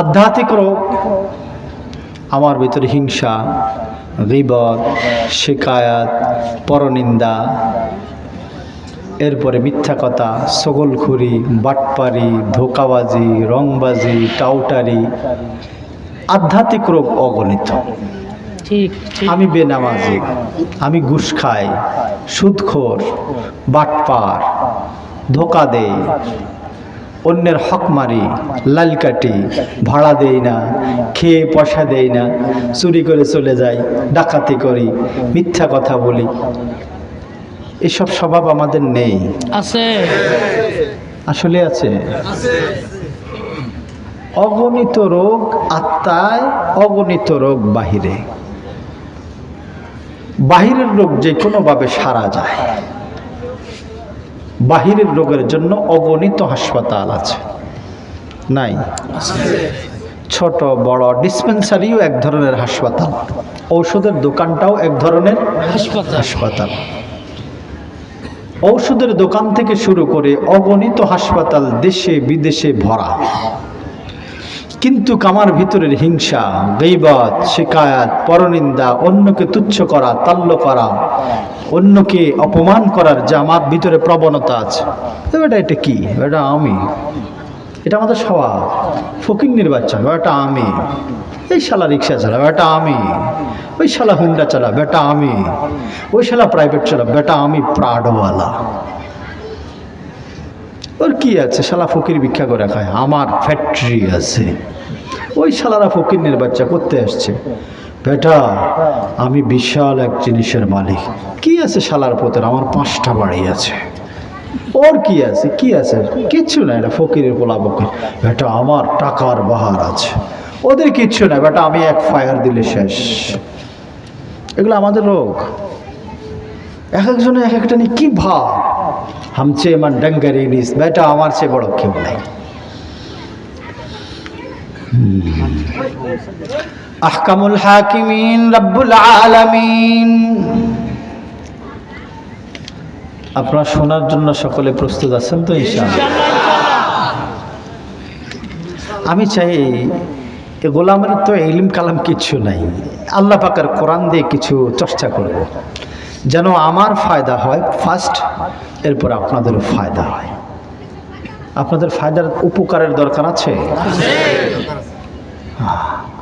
আধ্যাত্মিক রোগ, আমার ভিতরে হিংসা, গীবত, শিকায়াত, পরনিন্দা, এরপরে মিথ্যা কথা, ছগলখুরি, বাটপারি, ধোকাবাজি, রংবাজি, টাউটারি, আধ্যাত্মিক রোগ অগণিত। আমি বেনামাজি, আমি ঘুষ খাই, সুদখোর, বাটপার, ধোকা দেই, অন্যের হক মারি, লাল কাটি, ভাড়া দেই না, খেয়ে পয়সা দেই না, চুরি করে চলে যাই, ডাকাতি করি, মিথ্যা কথা বলি। এসব স্বভাব আমাদের নেই? আছে, আসলে আছে। অগণিত রোগ আত্মায়, অগণিত রোগ বাহিরে। বাহিরের রোগ যে কোনোভাবে সারা যায়। বাহিরের রোগের জন্য অগণিত হাসপাতাল আছে, নাই? ছোট বড় ডিসপেন্সারিও এক ধরনের হাসপাতাল, ঔষধের দোকানটাও এক ধরনের হাসপাতাল। ঔষধের দোকান থেকে শুরু করে অগণিত হাসপাতাল দেশে বিদেশে ভরা। কিন্তু আমার ভিতরের হিংসা, গীবত, শিকায়াত, পরনিন্দা, অন্যকে তুচ্ছ করা, তাল্য করা, অন্যকে অপমান করার যে আমার ভিতরে প্রবণতা আছে, এটা কি? এটা আমি, এটা আমাদের স্বভাব। ফকিন্নির বাচ্চা, এটা আমি। এই শালা রিক্সা চালা, এটা আমি। ওই শালা হুন্ডা চালা, বেটা আমি। ওই শালা প্রাইভেট চালা, বেটা আমি প্রাডওয়ালা। ওর কি আছে? শালা ফকির ভিক্ষা করে খায়, আমার ফ্যাক্টরি আছে। ওই শালারা ফকিন্নির বাচ্চা করতে আসছে, বেটা আমি বিশাল এক জিনিসের মালিক। কি আছে শালার পোতের? আমার 5টা বাড়ি আছে। ওর কি আছে? কি আছে? কিচ্ছু নাই, এটা ফকিরের পোলা বকে। বেটা আমার টাকার বাহার আছে। ওদের কিচ্ছু নাই, বেটা আমি এক ফায়ার দিলে শেষ। এগুলো আমাদের রোগ। এক একজনের এক একটা নিয়ে কি ভাব, হামচে মান ডঙ্গারি নিস, বেটা আমার চেয়ে বড় কেউ নাই। আহকামুল হাকিমিন রব্বুল আলামিন। আপনারা শোনার জন্য সকলে প্রস্তুত আছেন তো? ইনশাআল্লাহ। আমি চাই এ গোলামের তো ইলম কালাম কিচ্ছু নাই, আল্লাহ পাকের কোরআন দিয়ে কিছু চর্চা করব, যেন আমার ফায়দা হয় ফার্স্ট, এরপর আপনাদেরও ফায়দা হয়। আপনাদের ফায়দার উপকারের দরকার আছে।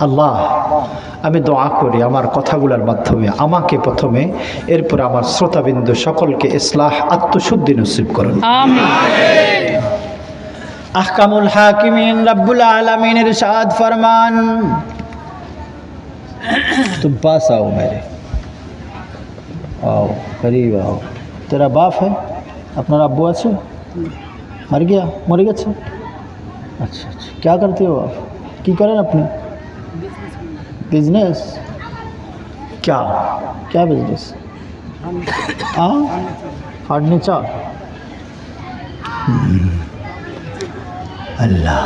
আল্লাহ, আমি দোয়া করি আমার কথাগুলোর মাধ্যমে আমাকে প্রথমে, এরপর আমার শ্রোতাবিন্দু সকলকে ইসলাহ, আত্মশুদ্ধি নসিব করুন। আমিন। আহকামুল হাকিমিন রব্বুল আলামিন ইরশাদ ফরমান, तुम पास आओ मेरे, आओ करीब आओ। तेरा बाप है? আপনার আব্বু আছে? मर गया? মরে গেছে? আচ্ছা আচ্ছা, क्या करते हो आप? কি করেন আপনি? बिजनेस? क्या क्या बिजनेस? हाँ, फर्नीचर। আল্লাহ,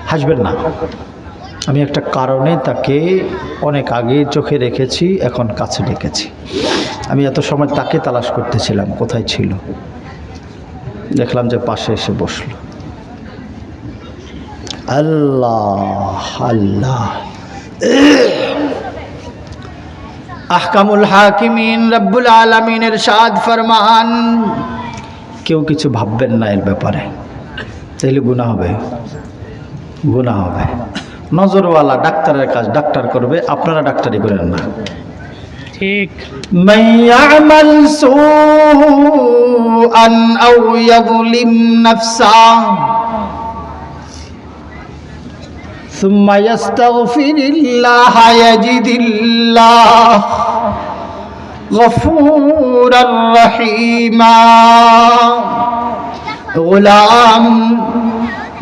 হাসবেন না। আমি একটা কারণে তাকে অনেক আগে চোখে রেখেছি, এখন কাছে রেখেছি। আমি এত সময় তাকে তালাশ করতেছিলাম, কোথায় ছিল, দেখলাম যে পাশে এসে বসলো। আল্লাহ আল্লাহ। আহকামুল হাকিমিন রব্বুল আলামিনের ইরশাদ ফরমান, কেউ কিছু ভাববেন না এর ব্যাপারে, তাইলে গুনাহ হবে, গুনাহ হবে। নজরওয়ালা ডাক্তারের কাজ ডাক্তার করবে, আপনারা ডাক্তারি করেন না। ঠিক। মাইয়ামাল সুআন আও ইয়াযলিম নাফসা সুম্মা ইয়াস্তাগফিরিল্লাহ ইয়াজিদিল্লাহ গফুরার রহিমা। गुलाम,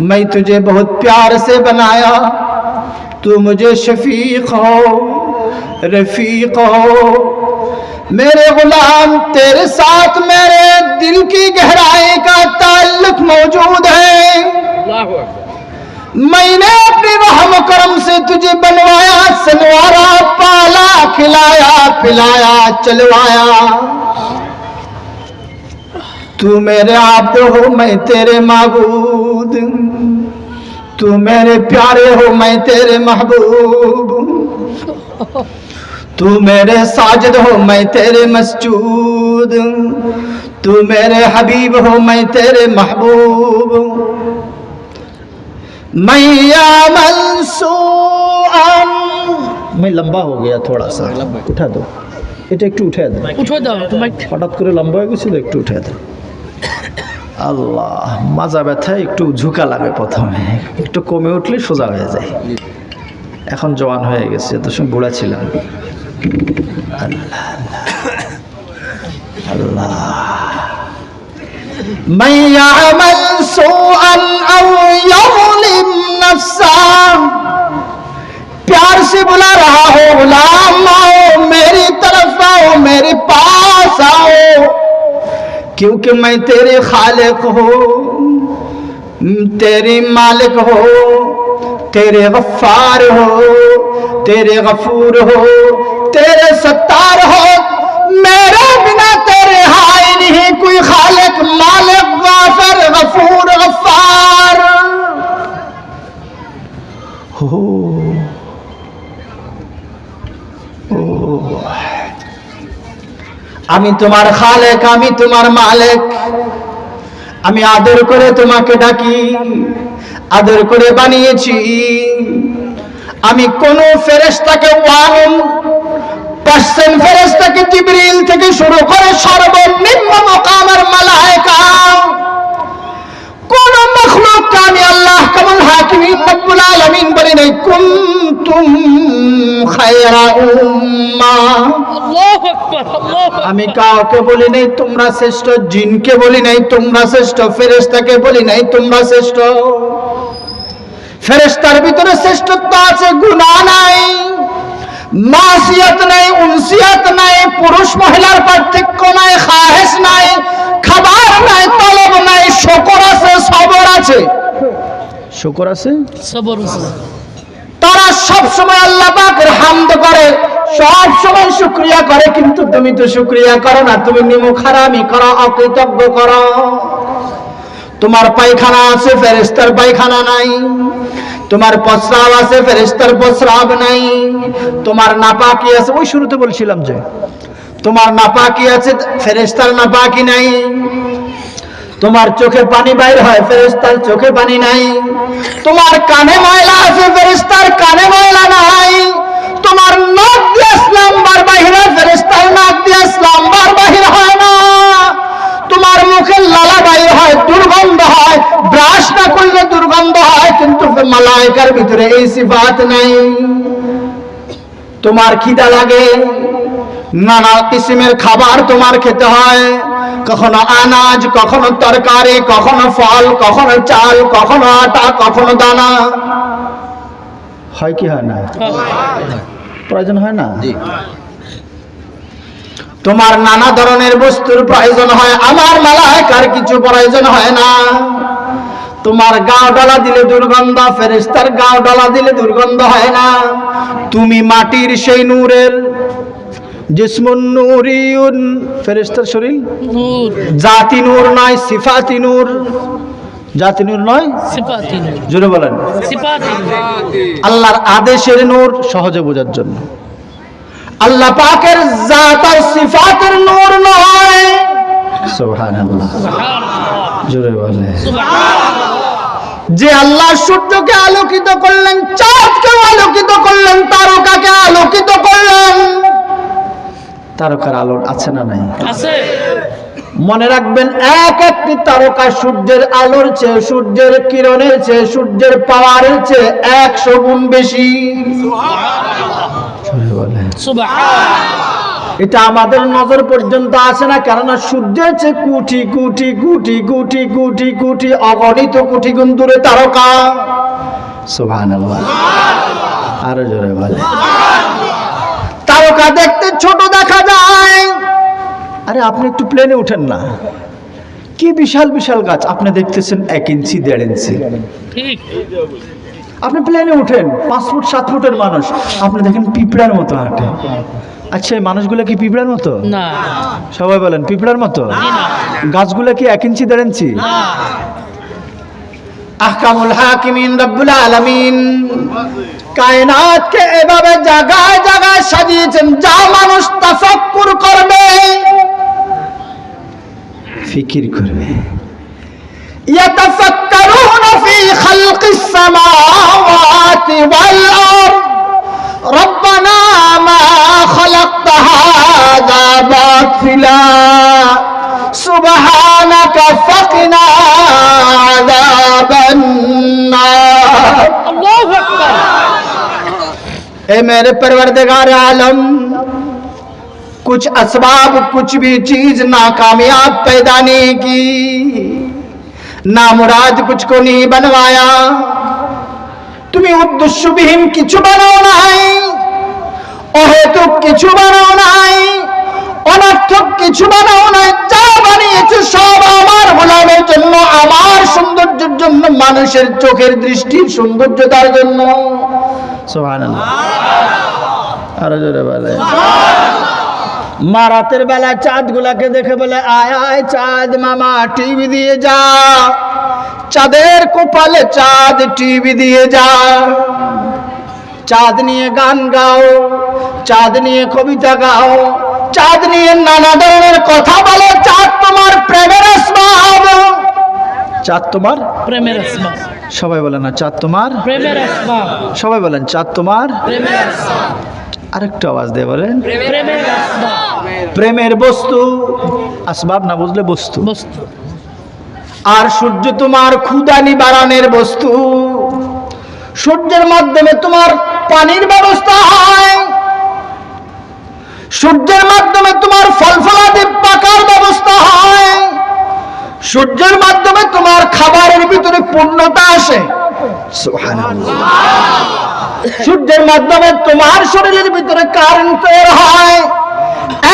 मैं तुझे बहुत प्यार से बनाया, तू मुझे शफीक हो, रफीक हो। मेरे गुलाम, तेरे साथ मेरे दिल की गहराई का ताल्लुक मौजूद है। मैंने अपनी रहम करम से तुझे बनवाया, सनवारा, पाला, खिलाया, पिलाया, चलवाया। तू मेरे आब्द हो, मैं तेरे माबूद। तू मेरे प्यारे हो मैं तेरे महबूब, तू मेरे साजिद हो मैं तेरे मसजूद, तू मेरे हबीब हो मैं तेरे महबूब। मैं अमल सुअन, मैं लंबा हो गया थोड़ा सा, उठा दो এটা একটু উঠে দাও, উঠে দাও তোমার হঠাৎ করে লম্বা হয়ে গেছিল, একটু উঠে দাও। আল্লাহ, মাজা ব্যথা একটু ঝুঁকা লাগে প্রথমে, একটু কমে উঠলে সোজা হয়ে যায়। এখন জওয়ান হয়ে গেছে, এত সময় বুড়া ছিলাম। আল্লাহ আল্লাহ। मैं अमल सुअन औ यज़लिम नफ्सा, प्यार से बुला रहा हो गुलाम, आओ मेरी तरफ आओ, मेरे पास आओ, क्योंकि मैं तेरे खालिक हो, तेरे मालिक हो, तेरे गफ्फार हो, तेरे गफूर हो, तेरे सत्तार हो। मेरे बिना तेरे हाय नहीं कोई खालिक, मालिक, गाफिर, गफूर, गफ्फार हो। আমি তোমার খালেক, আমি তোমার মালিক, আমি আদর করে তোমাকে ডাকি, আদর করে বানিয়েছি। আমি কোন ফেরেশতাকে 1% ফেরেশতাকে জিবরিল থেকে শুরু করে সর্বনিম্ন মাকামের মালায়েকা, কোন মাখলুককে আমি আল্লাহ কামুল হাকিমিন রব্বুল আলামিন বলি নাই কুনতুম খায়রা উম্মাহ। আল্লাহু আকবার, আল্লাহু আকবার। আমি কাউকে বলি নাই তোমরা শ্রেষ্ঠ, জিনকে বলি নাই তোমরা শ্রেষ্ঠ, ফেরেশতাকে বলি নাই তোমরা শ্রেষ্ঠ। ফেরেশতার ভিতরে শ্রেষ্ঠত্ব আছে, গুনাহ নাই, মাসিয়াত নাই, উনসিয়াত নাই, পুরুষ মহিলার পার্থক্য নাই, খাহেস নাই, খাবার নাই, তলব নাই, শুকর আছে, সবর আছে। শুকর আছে, সবর আছে। তারা সব সময় আল্লাহ পাকের হামদ করে, সব সময় শুকরিয়া করে, কিন্তু তুমি তো শুকরিয়া করো না, তুমি নিমুখারামি করো, অকৃতজ্ঞ করো। তোমার পায়খানা আছে, ফেরেশতার পায়খানা নাই। তোমার প্রস্রাব আছে, ফেরেশতার প্রস্রাব নাই। তোমার নাপাকি আছে, ওই শুরুতে বলছিলাম যে তোমার নাপাকি আছে, ফেরেশতার নাপাকি নাই। তোমার চোখে পানি বাইর হয়, ফেরেশতার চোখে পানি নাই। তোমার কানে ময়লা আছে, ফেরেশতার কানে ময়লা নাই। তোমার নাক দিয়ে ইসলাম বার বাহির হয়, ফেরেশতার নাক দিয়ে ইসলাম বার বাহির হয় না। তোমার মুখে লালা বাইর হয়, দুর্গন্ধ হয়, ব্রাশ না করলে দুর্গন্ধ হয়, কিন্তু মালায়েকার ভিতরে এই সিফাত নাই। তোমার খিদা লাগে, নানা কিসিমের খাবার তোমার খেতে হয়, কখনো আনাজ, কখনো তরকারি, কখনো ফল, কখনো চাল, কখনো আটা, কখনো দানা। হয় কি হয় না? প্রয়োজন হয় না? তোমার নানা ধরনের বস্তুর প্রয়োজন হয়, আমার মালায়েকার কিছু প্রয়োজন হয় না। তোমার গাও ডালা দিলে দুর্গন্ধ, ফেরেশতার গাও ডালা দিলে দুর্গন্ধ হয় না। তুমি মাটির সেই নূরের, জিসমুন নূরিয়ুন, ফেরেশতার শরীর নূর, জাতি নূর নয়, সিফাতি নূর। জাতি নূর নয়, সিফাতি নূর, জোরে বলেন। সিফাতি নূর। আল্লাহর আদেশের নূর, সহজে বোঝার জন্য। আল্লাহ পাকের জাত আর সিফাতের নূর নয়। সুবহানাল্লাহ, জোরে বলে। যে আল্লাহ সূর্যকে আলোকিত করলেন, চাঁদকে আলোকিত করলেন, তারকাকে আলোকিত করলেন। তারকার আলো আছে না নাই? আছে। মনে রাখবেন, এক একটি তারকা সূর্যের আলোর চেয়ে, সূর্যের কিরণের চেয়ে, সূর্যের পাওয়ারের চেয়ে 100 গুণ বেশি। এটা আমাদের নজর পর্যন্ত আসে না, কেননা সূর্যের চেয়ে কোটি কোটি কোটি কোটি কোটি কোটি অগণিত কোটি গুণ দূরে তারকা। সুবহানাল্লাহ, আরো জোরে বলে। তারকা দেখতে ছোট দেখা যায়। আরে আপনি একটু প্লেনে উঠেন না, কি বিশাল বিশাল গাছ আপনি দেখতেছেন 1 ইঞ্চি 1.5 ইঞ্চি। ঠিক। আপনি প্লেনে উঠেন, 5 ফুট 7 ফুটের মানুষ, আপনি দেখেন পিঁপড়ার মতো হাঁটে। আচ্ছা, এই মানুষগুলো কি পিঁপড়ার মতো? না। সবাই বলেন পিঁপড়ার মতো? গাছগুলো কি 1 ইঞ্চি 1.5 ইঞ্চি? আহকামুল হাকিমিন রব্বুল আলামিন কায়নাতকে এভাবে জায়গায় জায়গায় সাজিয়েছেন যা মানুষ তাফাক্কুর করবে, ফিকির করবে। ইয়াতাফাক্কারুনা ফি খালকিস সামাওয়াতি ওয়াল আরদ রব্বানা মা খালাকতা হাযা বাতিলা সুবহানাকা ফাকিনা আযাবান নার। আল্লাহু আকবার। ए मेरे परवरदिगार आलम, कुछ असबाब कुछ भी चीज नाकामयाब पैदा नहीं की, नामुराद कुछ को नहीं बनवाया। तुम्हें उद्देश्यবিহীন কিছু বানাও নাই, অহেতুক কিছু বানাও নাই, অনর্থক কিছু বানাও নাই। যা বানিয়েছো সব আমার গোলামের জন্য, আমার সৌন্দর্যের জন্য, মানুষের চোখের দৃষ্টির সৌন্দর্যতার জন্য। সুবহানাল্লাহ। আর জোরে বলে। মা রাতের বেলা চাঁদ গুলাকে দেখে বলে, আয় আয় চাঁদ মামা টিভি দিয়ে যা, চাঁদের কপালে চাঁদ টিভি দিয়ে যা। চাঁদ নিয়ে গান গাও, চাঁদ নিয়ে কবিতা গাও, চাঁদ নিয়ে নানা ধরনের কথা বলো। চাঁদ তোমার প্রেমের আসবাব। চাঁদ তোমার প্রেমের আসবাব। সবাই বলেন না চাঁদ তোমার প্রেমের আসবাব। সবাই বলেন চাঁদ তোমার প্রেমের আসবাব। আরেকটু আওয়াজ দিয়ে বলেন প্রেমের আসবাব। প্রেমের বস্তু, আসবাব না বুঝলে বস্তু। বস্তু। আর সূর্য তোমার ক্ষুধা নিবারণের বস্তু। সূর্যের মাধ্যমে তোমার পানির ব্যবস্থা হয়, সূর্যের মাধ্যমে তোমার ফল ফলাদি পাকার ব্যবস্থা হয়, সূর্যের মাধ্যমে তোমার খাবারের ভিতরে পূর্ণতা আসে। সুবহানাল্লাহ। সূর্যের মাধ্যমে তোমার শরীরের ভিতরে কারেন্ট তৈরি হয়।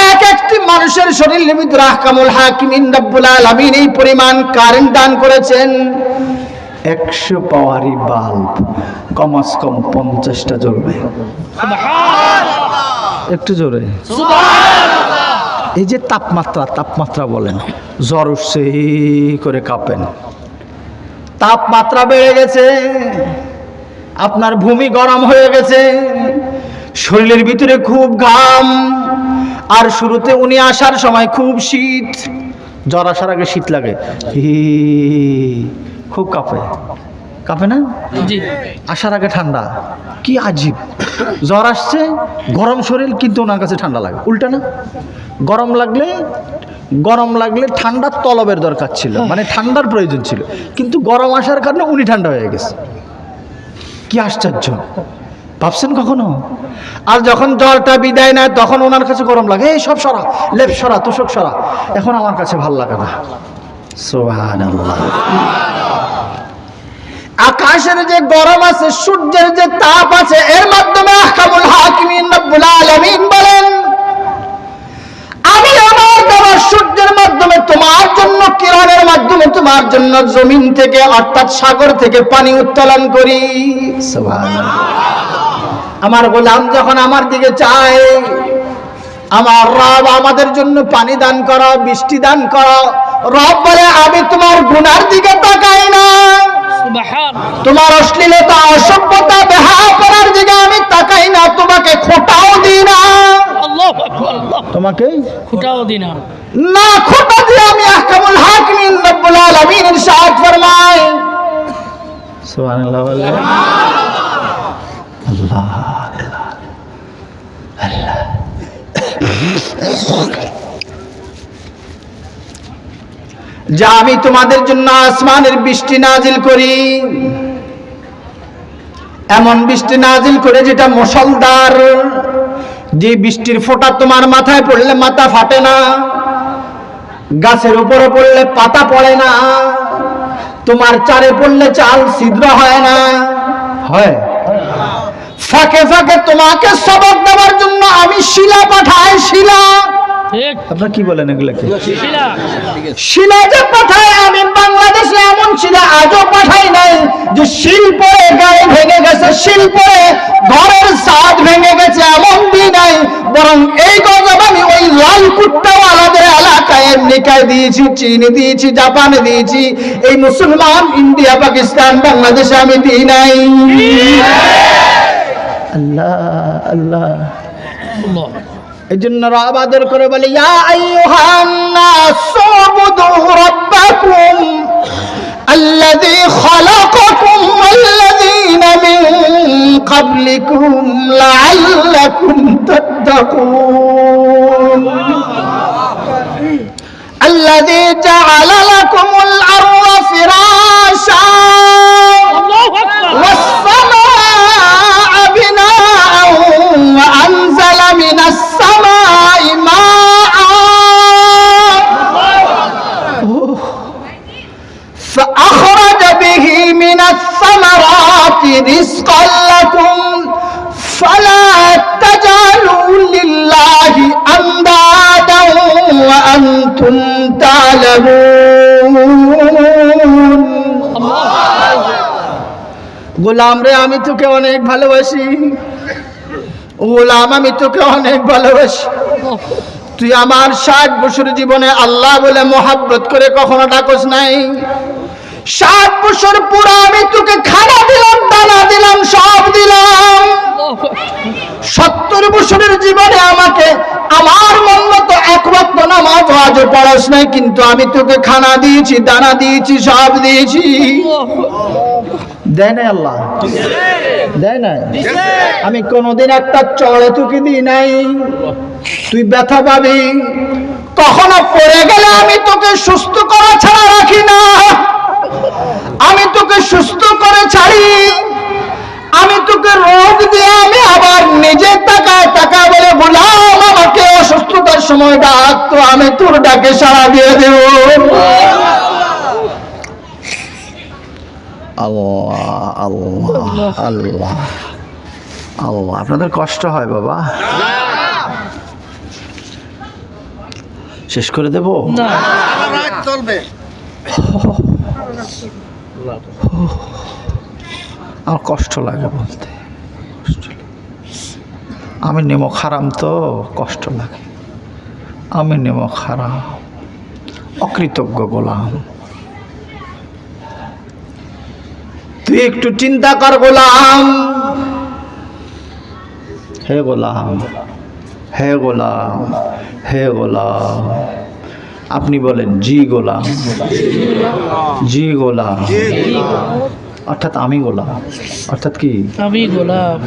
এক একটি মানুষের শরীরের ভিতরে আহকামুল হাকিমিন রব্বুল আলামিন এই পরিমাণ কারেন্ট দান করেছেন। 100 পাওয়ারি বাল্ব কমস কম 50টা জ্বলবে। একটু জোরে। এই যে তাপমাত্রা বলেন, জ্বর উঠছে করে কাঁপেন, তাপমাত্রা বেড়ে গেছে, আপনার ভূমি গরম হয়ে গেছে, শরীরের ভিতরে খুব ঘাম, আর শুরুতে উনি আসার সময় খুব শীত। জ্বর আসার আগে শীত লাগে, খুব কাঁপে না? জি। আসার আগে ঠান্ডা। কি আজীব, জ্বর আসছে গরম শরীর, কিন্তু ওনার কাছে ঠান্ডা লাগে। উল্টা না? গরম লাগলে ঠান্ডার তলবের দরকার ছিল, মানে ঠান্ডার প্রয়োজন ছিল, কিন্তু গরম আসার কারণে উনি ঠান্ডা হয়ে গেছে। কি আশ্চর্য, ভাবছেন কখনো? আর যখন জ্বরটা বিদায় নেয় তখন ওনার কাছে গরম লাগে, এই সব সরা, লেপ সরা, তোষক সরা। এখন আমার কাছে ভাল লাগে না। সুবহানাল্লাহ। আকাশের যে গরম আছে, সূর্যের যে তাপ আছে, এর মাধ্যমে আহকামুল হাকিমিন রব্বুল আলামিন বলেন, আমি আমার দেওয়া সূর্যের মাধ্যমে তোমার জন্য, কিরণের মাধ্যমে তোমার জন্য জমিন থেকে অর্থাৎ সাগর থেকে পানি উত্তোলন করি। সুবহানাল্লাহ। আমার গোলাম যখন আমার দিকে চায়, আমার রব আমাদের জন্য পানি দান করো, বৃষ্টি দান করো। রব বলে, আমি তোমার গুনার দিকে তাকাই না, তোমার অশ্লীলতা, অসভ্যতা, বেহায়াপনার দিকে আমি তাকাই না, তোমাকে খোঁটাও দিই না। তোমাকে খোঁটাও দিই না, না খোঁটা দিয়ে আমি আহকামুল হাকিমিন রব্বুল আলামিন ইরশাদ ফরমায়। সুবহানাল্লাহ। আল্লাহ আল্লাহ। যা আমি তোমাদের জন্য আসমানের বৃষ্টি নাজিল করি, এমন বৃষ্টি নাজিল করে যেটা মুষলধার, যে বৃষ্টির ফোঁটা তোমার মাথায় পড়লে মাথা ফাটে না, গাছের উপরে পড়লে পাতা পড়ে না, তোমার চারে পড়লে চাল ছিদ্র হয় না, হয় ফাঁকে ফাঁকে তোমাকে সবক দেওয়ার জন্য আমি শিলা পাঠাই। শিলা, আপনারা কি বলেন এগুলাকে? শিলা যে পাঠায়, আমি বাংলাদেশে এমন শিলা আজও পাঠাই নাই যে শিল পরে গায়ে ভেঙে গেছে, শিল পরে ঘরের ছাদ ভেঙে গেছে, এমন দিন নাই। বরং এই গজব আমি ওই লাল কুত্তাওয়ালাদের এলাকায় আমেরিকায় দিয়েছি, চীনে দিয়েছি, জাপানে দিয়েছি, এই মুসলমান ইন্ডিয়া, পাকিস্তান, বাংলাদেশে আমি দিই নাই। আল্লাহ আল্লাহ, আল্লাহ এই জন্য রব আদর করে বলে, ইয়া আইয়ুহান নাসু উবুদু রাব্বাকুম আল্লাযী খালাকাকুম ওয়াল্লাযীনা মিন ক্বাবলিকুম লাআল্লাকুম তাত্তাকুন আল্লাযী জাআলা লাকুমুল আরদা ফিরাশা আল্লাহু আকবার والسماء بناء وأنزل من السماء ماء فأخرج به من الثمرات رزقا لكم فلا تجعلوا لله أندادا وأنتم تعلمون গোলাম রে, আমি তোকে অনেক ভালোবাসি। গোলাম, আমি তোকে অনেক ভালোবাসি। তুই আমার 60 বছর জীবনে আল্লাহ বলে মোহাব্বত করে কখনো ডাকস নাই। 60 বছর পুরো আমি তোকে খানা দিলাম, দানা দিলাম, সব দিলাম। 70 বছরের জীবনে আমাকে আমার মন মতো এক ওয়াক্ত নামাজ আজও পড়াস নাই, কিন্তু আমি তোকে খানা দিয়েছি, দানা দিয়েছি, সব দিয়েছি। দেয় নাই আল্লাহ? দেয় নাই? আমি কোনোদিন একটা চড়ে তোকে দিই নাই। তুই ব্যথা পাবি, কখনো পড়ে গেলে আমি তোকে সুস্থ করা ছাড়া রাখি না। আমি তোকে সুস্থ করে ছাড়ি, আমি তোকে রোগ দিয়ে আমি আবার নিজে তাকায় টাকা বলে গোলাম আমাকে অসুস্থতার সময় ডাক, তো আমি তোর ডাকে সাড়া দিয়ে দেব। আল্লাহ আল্লাহ আল্লাহ আল্লাহ। আপনাদের কষ্ট হয় বাবা? শেষ করে দেব? না চলবে। আমার কষ্ট লাগে বলতে, আমি নেমো খারাম তো কষ্ট লাগে। আমি নেমো খারাম, অকৃতজ্ঞ গোলাম। তুই একটু চিন্তা কর গোলাম। হে গোলাম, হে গোলাম, হে গোলাম। আপনি বলেন জি গোলাম, জি গোলাম, অর্থাৎ আমি গোলাম, অর্থাৎ কি আমি গোলাম।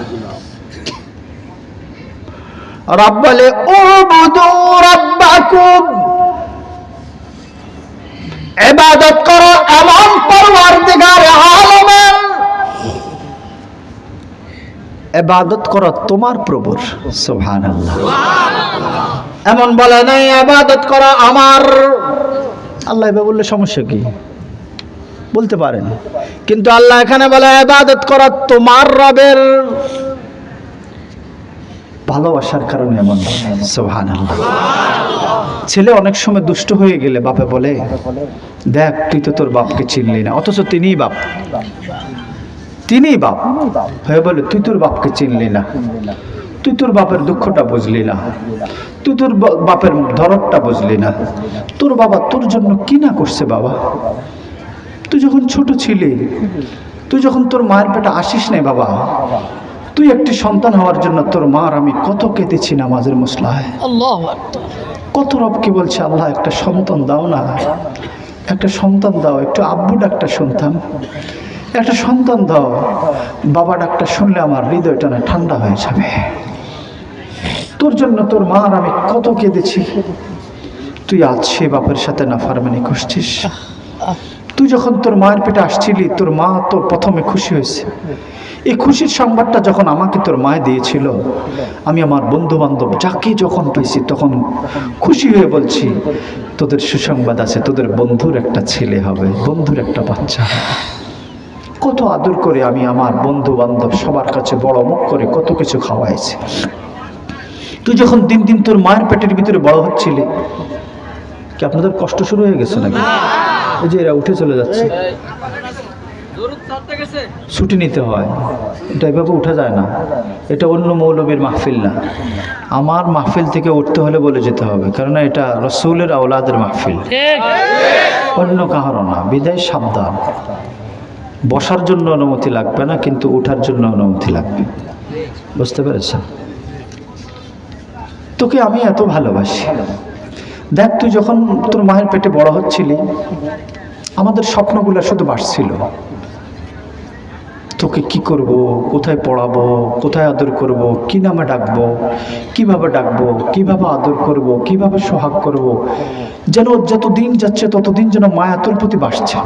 রব বলে উবুদু রাব্বাকুম, ইবাদত করো এমন পরওয়ারদিগার আলমের, ইবাদত করো তোমার প্রভুর। সুবহানাল্লাহ। এমন বলে নাই ইবাদত করো আমার। আল্লাহ এভাবে বললে সমস্যা কি? বলতে পারেন, কিন্তু আল্লাহ এখানে বলে ইবাদত করো তোমার রবের। ভালোবাসার কারণে এমন। সুবহানাল্লাহ। ছেলে অনেক সময় দুষ্ট হয়ে গেলে বাপে বলে, দেখ তুই তো তোর বাপকে চিনলি না, অথচ তিনিই বাপ, তিনিই বাপ হয়ে বলে তুই তোর বাপকে চিনলি না, তুই তোর বাপের দুঃখটা বুঝলি না, তুই তোর বাপের দরদটা বুঝলি না। তোর বাবা তোর জন্য কি না করছে বাবা। তুই যখন ছোট ছিলি, তুই যখন তোর মায়ের পেটে আসিস নাই বাবা, তুই একটি সন্তান হওয়ার জন্য তোর মার আমি কত কেঁদেছি নামাজের মুসলায়। আল্লাহু আকবার। কত রবকে বলছে আল্লাহ একটা সন্তান দাও না, একটা সন্তান দাও, একটু আব্বু ডাকটা শুনতাম, একটা সন্তান দাও। বাবা ডাকটা শুনলে আমার হৃদয়টা না ঠান্ডা হয়ে যাবে। তোর জন্য তোর মার আমি কত কেঁদেছি, তুই আজ সে বাপের সাথে নাফরমানি করছিস। তুই যখন তোর মায়ের পেটে আসছিলি, তোর মা তো প্রথমে খুশি হয়েছে। এই খুশির সংবাদটা যখন আমাকে তোর মায় দিয়েছিল, আমি আমার বন্ধু বান্ধব যাকে যখন পেয়েছি তখন খুশি হয়ে বলছি, তোদের সুসংবাদ আছে, তোদের বন্ধুর একটা ছেলে হবে, বন্ধুর একটা বাচ্চা হবে। কত আদর করে আমি আমার বন্ধু বান্ধব সবার কাছে বড় মুখ করে কত কিছু খাওয়াইছি। তুই যখন দিন দিন তোর মায়ের পেটের ভিতরে বড় হচ্ছিলি, কি আপনাদের কষ্ট শুরু হয়ে গেছে নাকি? এই যে এরা উঠে চলে যাচ্ছে, ছুটি নিতে হয়, এটা এভাবে উঠা যায় না। এটা অন্য মৌলবীর মাহফিল না, আমার মাহফিল থেকে উঠতে হলে বলে যেতে হবে, কারণ এটা রসুলের আওলাদের মাহফিল, ঠিক অন্য কাহারও না। বিদায় সাবধান, বসার জন্য অনুমতি লাগবে না, কিন্তু উঠার জন্য অনুমতি লাগবে। বুঝতে পেরেছেন? তোকে আমি এত ভালোবাসি। দেখ, তুই যখন তোর মায়ের পেটে বড় হচ্ছিলি, আমাদের স্বপ্নগুলো শুধু বাড়ছিল। তোকে কি করব, কোথায় পড়াবো, কোথায় আদর করব, কি নামে ডাকবো, কিভাবে ডাকবো, কিভাবে আদর করব, কিভাবে সোহাগ করব, যেন যত দিন যাচ্ছে ততদিন যেন মায়া তোর প্রতি বাড়ছে।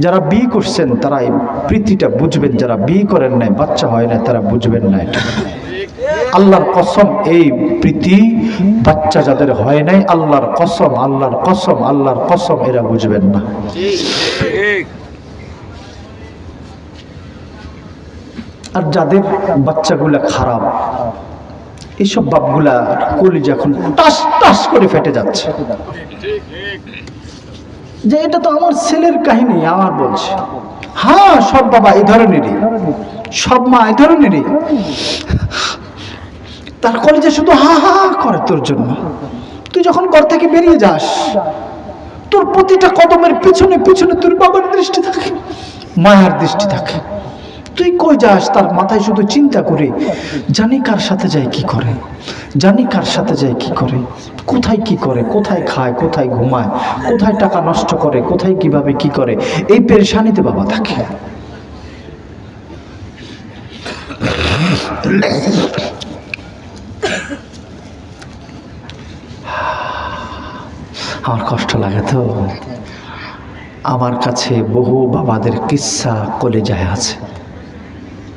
যারা বিয়ে করছেন তারা এই প্রীতিটা বুঝবেন, যারা বিয়ে করেন নাই, বাচ্চা হয় না, তারা বুঝবেন না এটা। আল্লাহর কসম, এই প্রীতি বাচ্চা যাদের হয় নাই, আল্লাহর কসম, আল্লাহর কসম, আল্লাহর কসম, এরা বুঝবেন না। আর যাদের বাচ্চাগুলা খারাপ, এইসব বাপগুলা কলিজা এখন টাস টাস করে ফেটে যাচ্ছে, যে এটা তো আমার ছেলের কাহিনী, আমার বলছে। হ্যাঁ, সব বাবা এই ধরনেরই, সব মা এই ধরনেরই। তার কলিজা শুধু হা হা করে তোর জন্য। তুই যখন ঘর থেকে বেরিয়ে যাস, তোর প্রতিটা কদমের পিছনে পিছনে তোর বাবার দৃষ্টি থাকে, মায়ার দৃষ্টি থাকে। তুই কই যাস, তার মাথায় শুধু চিন্তা করে, জানি কার সাথে যায় কি করে, জানি কার সাথে যায় কি করে, কোথায় কি করে, কোথায় খায়, কোথায় ঘুমায়, কোথায় টাকা নষ্ট করে, কোথায় কিভাবে কি করে, এই পেরেশানিতে বাবা থাকে। আমার কষ্ট লাগে তো। আমার কাছে বহু বাবাদের কিস্সা কলিজায় আছে,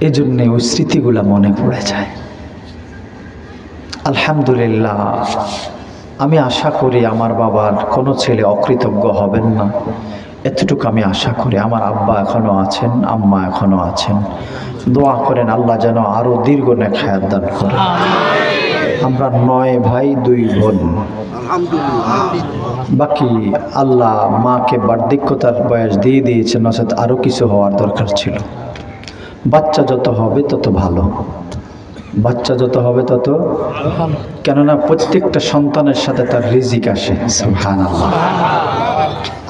এজন্যে ওই স্মৃতিগুলা মনে পড়ে যায়। আলহামদুলিল্লাহ, আমি আশা করি আমার বাবার কোনো ছেলে অকৃতজ্ঞ হবেন না, এতটুকু আমি আশা করি। আমার আব্বা এখনো আছেন, আম্মা এখনো আছেন। দোয়া করেন আল্লাহ যেন আরো দীর্ঘ নেক হায়াত দান করেন। আমরা 9 ভাই 2 বোন, বাকি আল্লাহ মাকে বার্ধক্যতার বয়স দিয়ে দিয়েছেন, নচেত আরো কিছু হওয়ার দরকার ছিল। বাচ্চা যত হবে তত ভালো, বাচ্চা যত হবে তত ভালো। কেননা প্রত্যেকটা সন্তানের সাথে তার রিজিক আসে। সুবহানাল্লাহ।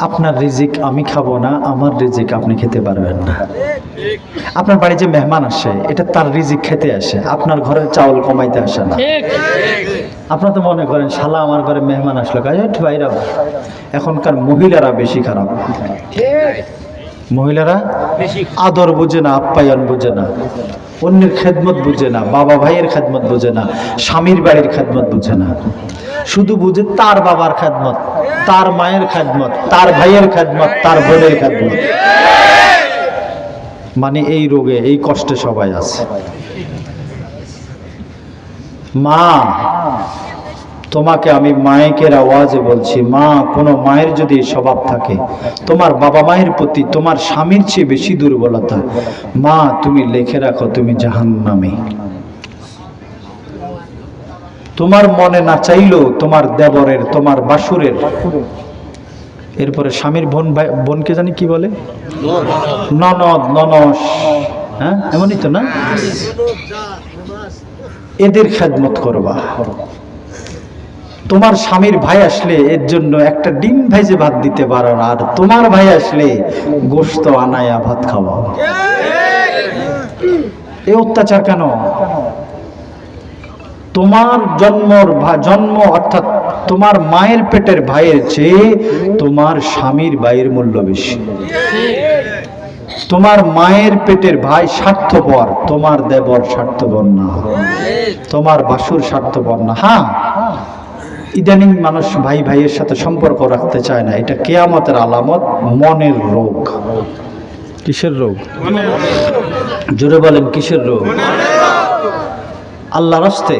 আপনার রিজিক আমি খাবো না, আমার রিজিক আপনি খেতে পারবেন না। আপনার বাড়ি যে মেহমান আসে, এটা তার রিজিক খেতে আসে, আপনার ঘরের চাউল কমাইতে আসে না। ঠিক আপনারা তো মনে করেন শালা আমার ঘরে মেহমান আসলো, কাজে ভাইরা। এখনকার মহিলারা বেশি খারাপ, মহিলারা আদর বুঝে না, আপ্যায়ন বুঝে না, অন্যের খেদমত বুঝে না, বাবা ভাইয়ের খেদমত বুঝে না, স্বামীর বাড়ির খেদমত বুঝে না, শুধু বুঝে তার বাবার খেদমত, তার মায়ের খেদমত, তার ভাইয়ের খেদমত, তার বোনের খেদমত। মানে এই রোগে, এই কষ্টে সবাই আছে। মা, তোমাকে আমি মায়ের আওয়াজে বলছি, মা, কোনো মায়ের যদি স্বভাব থাকে তোমার বাবা মায়ের প্রতি তোমার স্বামীর চেয়ে বেশি দুর্বলতা, মা তুমি লিখে রাখো, তুমি জাহান্নামী। তোমার মনে না চাইলেও তোমার দেবরের, তোমার বাসুরের, এরপরে স্বামীর বোনকে জানি কি বলে, ননদ, ননস, হ্যাঁ এমনই তো না, এদের খেদমত করবা। তোমার স্বামীর ভাই আসলে এর জন্য একটা ডিম ভেজে ভাত দিতে পারো না, আর তোমার ভাই আসলে গোশত আনায়া ভাত খাওয়াও। এই অত্যাচার কেন? তোমার জন্ম অর্থাৎ তোমার মায়ের পেটের ভাইয়ের চেয়ে তোমার স্বামীর ভাইয়ের মূল্য বেশি। তোমার মায়ের পেটের ভাই স্বার্থপর, তোমার দেবর স্বার্থপর না, তোমার বাসুর স্বার্থপর না। হ্যাঁ, ইদানিং মানুষ ভাই ভাইয়ের সাথে সম্পর্ক রাখতে চায় না, এটা কিয়ামতের আলামত, মনের রোগ। কিসের রোগ? জোরে বলেন, কিসের রোগ? আল্লাহর রাস্তে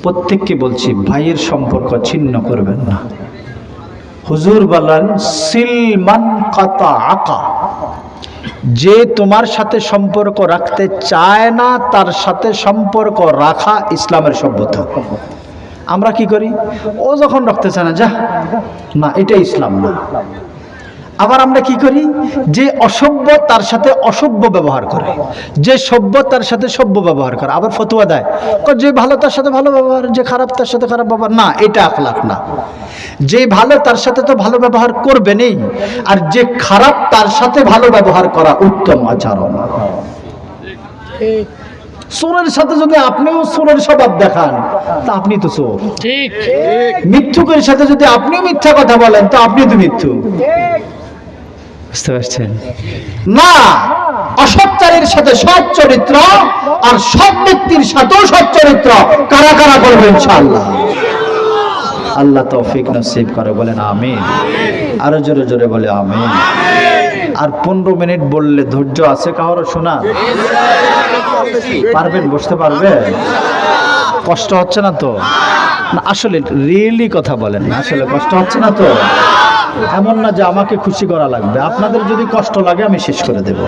প্রত্যেককে বলছি, ভাইয়ের সম্পর্ক ছিন্ন করবেন না। হুজুর বলেন, সিলমান কাতা আকা, যে তোমার সাথে সম্পর্ক রাখতে চায় না তার সাথে সম্পর্ক রাখা ইসলামের সভ্যতা। আমরা কি করি, ও যখন রাখতে চায় না, যা না, এটা ইসলাম না। আবার আমরা কি করি, যে অসভ্য তার সাথে অসভ্য ব্যবহার করে, যে সভ্য তার সাথে সভ্য ব্যবহার করে, আবার ফতোয়া দেয় যে ভালো তার সাথে ভালো ব্যবহার, যে খারাপ তার সাথে খারাপ ব্যবহার। না, এটা আখলাক না। যে ভালো তার সাথে তো ভালো ব্যবহার করবে নেই, আর যে খারাপ তার সাথে ভালো ব্যবহার করা উত্তম আচরণ। চোরের সাথে যদি আপনিও চোরের স্বভাব দেখান তা আপনি তো চোর। ঠিক। মিথ্যুকের সাথে যদি আপনিও মিথ্যা কথা বলেন তো আপনি তো মিথ্যু। বুঝতে পারছেন না? অসচ্চারের সাথে সৎ চরিত্র আর সৎ ব্যক্তির সাথেও সৎ চরিত্র কারা কারা করবে ইনশাআল্লাহ। আল্লাহ তৌফিক নসিব করে, বলেন আমিন। আরো জোরে জোরে বলে আমিন। আর 15 মিনিট বললে ধৈর্য আছে কারো শোনা? পারবেন? বসতে পারবে? কষ্ট হচ্ছে না তো? না আসলে রিয়েলি কথা বলেন না, আসলে কষ্ট হচ্ছে না তো? এমন না যে আমাকে খুশি করা লাগবে, আপনাদের যদি কষ্ট লাগে আমি শেষ করে দেব।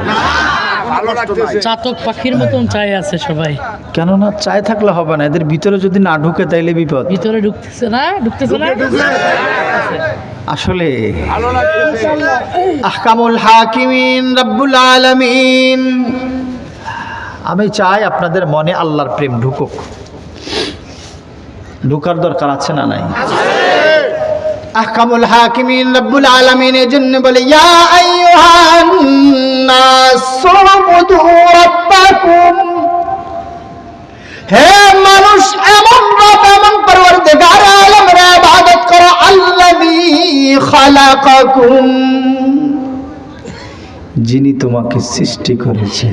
চাতক পাখির মতন চাই আছে সবাই। কেননা চায় থাকলে হবে না, এদের ভিতরে যদি না ঢুকে তাইলে বিপদ। ভিতরে ঢুকতেছে না, ঢুকতেছে না। আসলে আহকামুল হাকিমিন রব্বুল আলামিন, আমি চাই আপনাদের মনে আল্লাহর প্রেম ঢুকুক। ঢুকার দরকার আছে না নাই? আহকামুল হাকিমিন রব্বুল আলামিন এজন্য বলে ইয়া আইয়ুহান নাস উবুদু রাব্বাকুম, হে মানুষ এমন রব এমন পরওয়ারদিগার আলমের ইবাদত করো আল্লাযী খালাকাকুম, যিনি তোমাকে সৃষ্টি করেছে।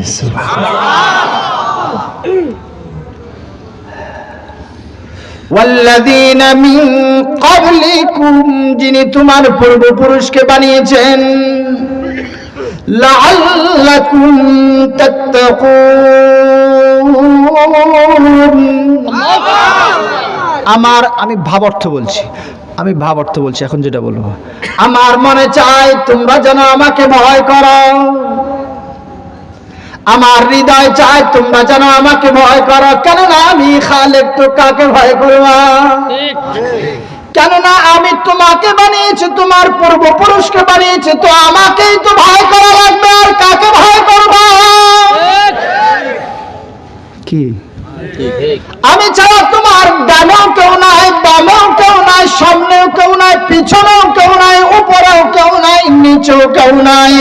ওয়াল্লাযীনা মিন ক্বাবলিকুম, যিনি তোমার পূর্বপুরুষকে বানিয়েছেন। লাআল্লাকুম তাত্তাকুন, আমি ভাব অর্থ বলছি, এখন যেটা বলবো, আমার মনে চায় তোমরা যেন আমাকে ভয় করো, আমার হৃদয় চায় তোমরা যেন আমাকে ভয় করো। কেননা আমি খালেক, তো কাকে ভয় করবা? কেননা আমি তোমাকে বানিয়েছি, তোমার পূর্বপুরুষকে বানিয়েছি, তো আমাকেই তো ভয় করা লাগবে, আর কাকে ভয় করবা? কি আমি ছাড়া তোমার ডানেও কেউ নাই, বামেও কেউ নাই, সামনেও কেউ নাই, পিছনেও কেউ নাই, উপরেও কেউ নাই, নিচেও কেউ নাই,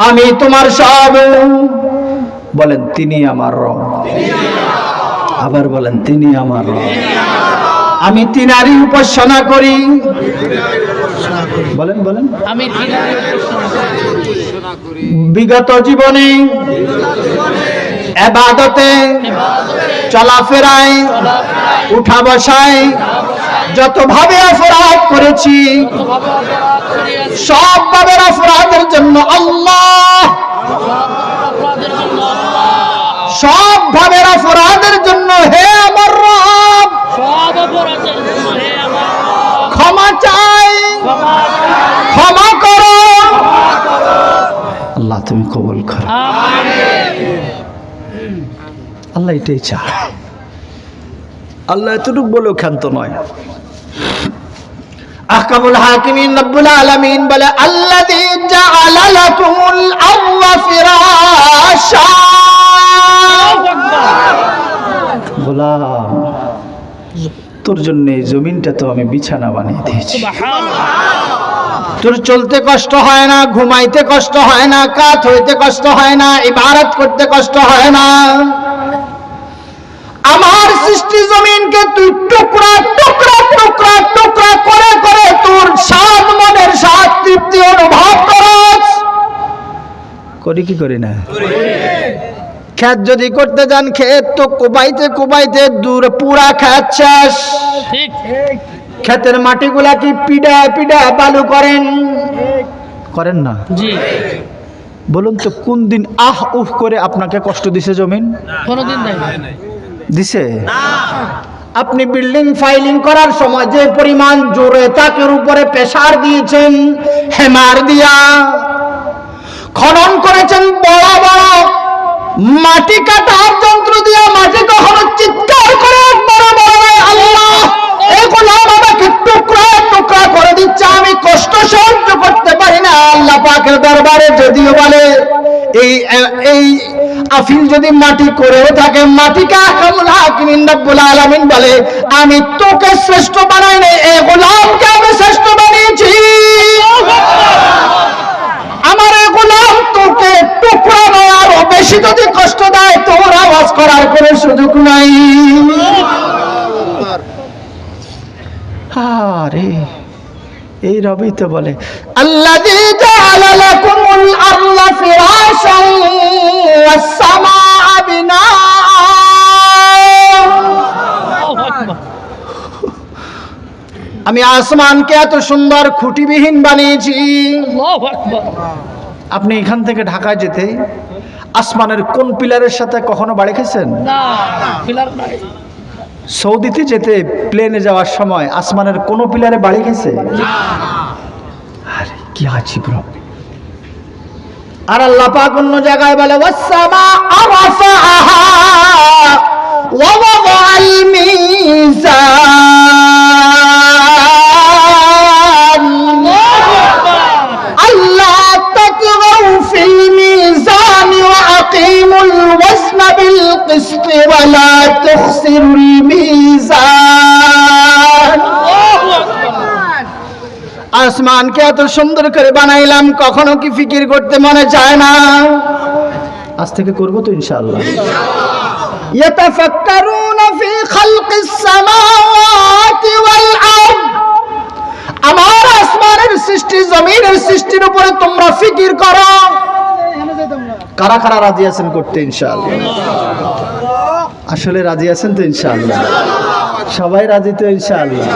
আমি তোমার সব। বলেন তিনি আমার রব। আবার বলেন তিনি আমার রব। আমি তিনারই উপাসনা করি। বলেন বলেন। আমি বিগত জীবনে ইবাদতে, চলাফেরায়, উঠা বসায় যত ভাবে অপরাধ করেছি, সব ভাবের অপরাধের জন্য আল্লাহ, সব ভাবের অপরাধের জন্য হে আমার রব ক্ষমা চাই, ক্ষমা করো আল্লাহ, তুমি কবুল করো। আল্লাহ এটাই চায়। আল্লাহ এতটুকু বলেও ক্ষান্ত নয়। আহকামুল হাকিমিন রব্বুল আলামিন বলে আল্লাযী জাআলা লাকুমুল আরদা ফিরাশা, গোলাম তোর জন্য এই জমিনটা তো আমি বিছানা বানিয়ে দিয়েছি। তোর চলতে কষ্ট হয় না, ঘুমাইতে কষ্ট হয় না, কাত হইতে কষ্ট হয় না, ইবাদত করতে কষ্ট হয় না। আমার সৃষ্টি জমিনকে তুই টুকরা টুকরা টুকরা টুকরা করে করে তোর স্বাদ, মনের স্বাদ, তৃপ্তি অনুভব করছ। করি কি করি না? ক্ষেত যদি করতে যান, ক্ষেত তো কোবাইতে কোবাইতে দূর পুরা ক্ষেত শেষ। ক্ষেতের মাটিগুলা কি পিডা পিডা বালু করেন? করেন না? জি। বলুন তো কোন দিন আহ উহ করে আপনাকে কষ্ট দিছে জমিন? কোনদিন নাই। দিছে? আপনি বিল্ডিং ফাইলিং করার সময় যে পরিমাণ জোরে তাকের উপরে প্রেসার দিয়েছেন, হেমার দিয়া খনন করেছেন, বড় বড় মাটি কাটার যন্ত্র দিয়া মাটি কখনো চিৎকার করে বড় বড় আল্লাহ এগুলো আমাকে টুকরা টুকরা করে দিচ্ছে। বাচ্চা আমি কষ্ট সহ্য করতে পারি না। আল্লাহ পাকের দরবারে যদিও বলে এই আফিল যদি মাটি করেও থাকে, মাটিকে আহকামুল হাকিমিন রব্বুল আলামিন বলে আমি তোকে শ্রেষ্ঠ বানাই নাই, এই গোলামকে আমি শ্রেষ্ঠ বানিয়েছি। আমার এই গোলাম তোকে টুকরা নয়, আরো বেশি যদি কষ্ট দেয় তোর আওয়াজ করার কোনো সুযোগ নাই। আরে এই রবি তো বলে আল্লাযী জাআলা লাকুমুল আরদা ফিরাশান ওয়াস সামাআ বিনাআ। আমি আসমানকে এত সুন্দর খুঁটিবিহীন বানিয়েছি। আল্লাহু আকবার। আপনি এখান থেকে ঢাকায় যেতে আসমানের কোন পিলারের সাথে কখনো বাড়ি খেয়েছেন? না, পিলার নাই। সৌদিতে যেতে প্লেনে যাওয়ার সময় আসমানের কোন পিলারে বাড়ি খেয়েছে? আরে কি আজীব রব। আর আল্লাহ পাক অন্য জায়গায় বলে ওয়াসসামা আরাফাহা ওয়া ওয়াদাআল মিজান আল্লাহ তাতগাউ ফিল মিজান ওয়া আকিমুল ওয়াজনা বিল কিসত ওয়া লা তুখসিরুল মিজান। আসমানকে এত সুন্দর করে বানাইলাম, কখনো কি ফিকির করতে মনে চায় না? আজ থেকে করব তো ইনশাআল্লাহ। ইয়াতাফাক্কারুনা ফি খালকিস সামাওয়াতি ওয়াল আরদ। আমার আসমানের সৃষ্টি, জমিনের সৃষ্টির উপরে তোমরা ফিকির করো। কারা কারা রাজি আছেন করতে ইনশাআল্লাহ? আসলে রাজি আছেন তো ইনশাআল্লাহ? সবাই রাজি তো ইনশাআল্লাহ?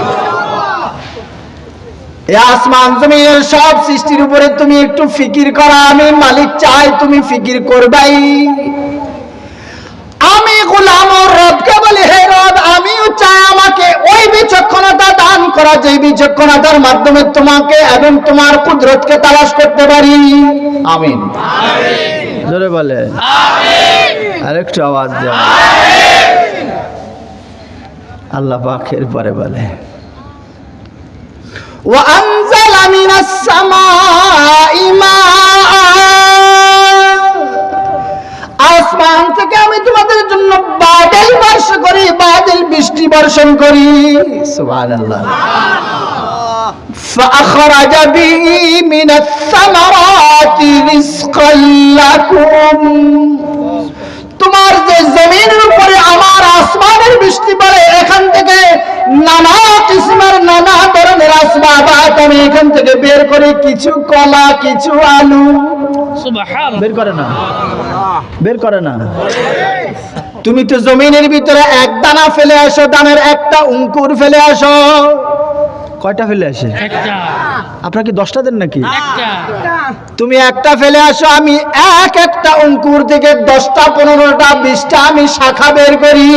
এই আসমান জমিনের সব সৃষ্টির উপরে তুমি একটু ফিকির করো। আমি মালিক চাই তুমি ফিকির করবাই। আমি গোলাম ও রবকে বলি হে রব, আমিও চাই আমাকে ওই বিচক্ষণতা দান করা যে বিচক্ষণতার মাধ্যমে তোমাকে এবং তোমার কুদরতকে তালাশ করতে পারি। আমিন। জোরে বলে আমিন। আরেকটু আওয়াজ দেন। আল্লাহ পাকের পরে বলে وأنزل من السماء ماء। আসমান থেকে আমি তোমাদের জন্য বাদল বর্ষণ করি, বাদল বৃষ্টি বর্ষণ করি। সুবহানাল্লাহ। فأخرج به من الثمرات رزقا لكم। তোমার যে জমিনের উপরে আমার আসমানের বৃষ্টি পড়ে, এখান থেকে নানা কিসমের নানা ধরনের আসবাবাত আমি এখান থেকে বের করে, কিছু কলা কিছু আলু। সুবহানাল্লাহ। বের করে না, বের করে না। তুমি তো জমিনের ভিতরে এক দানা ফেলে আসো, দানের একটা অঙ্কুর ফেলে আসো। কয়টা ফেলে আসে? একটা। আপনার কি 10টা দেন নাকি? একটা। তুমি একটা ফেলে আসো, আমি একটা অঙ্কুর থেকে 10টা 15টা 20টা আমি শাখা বের করি।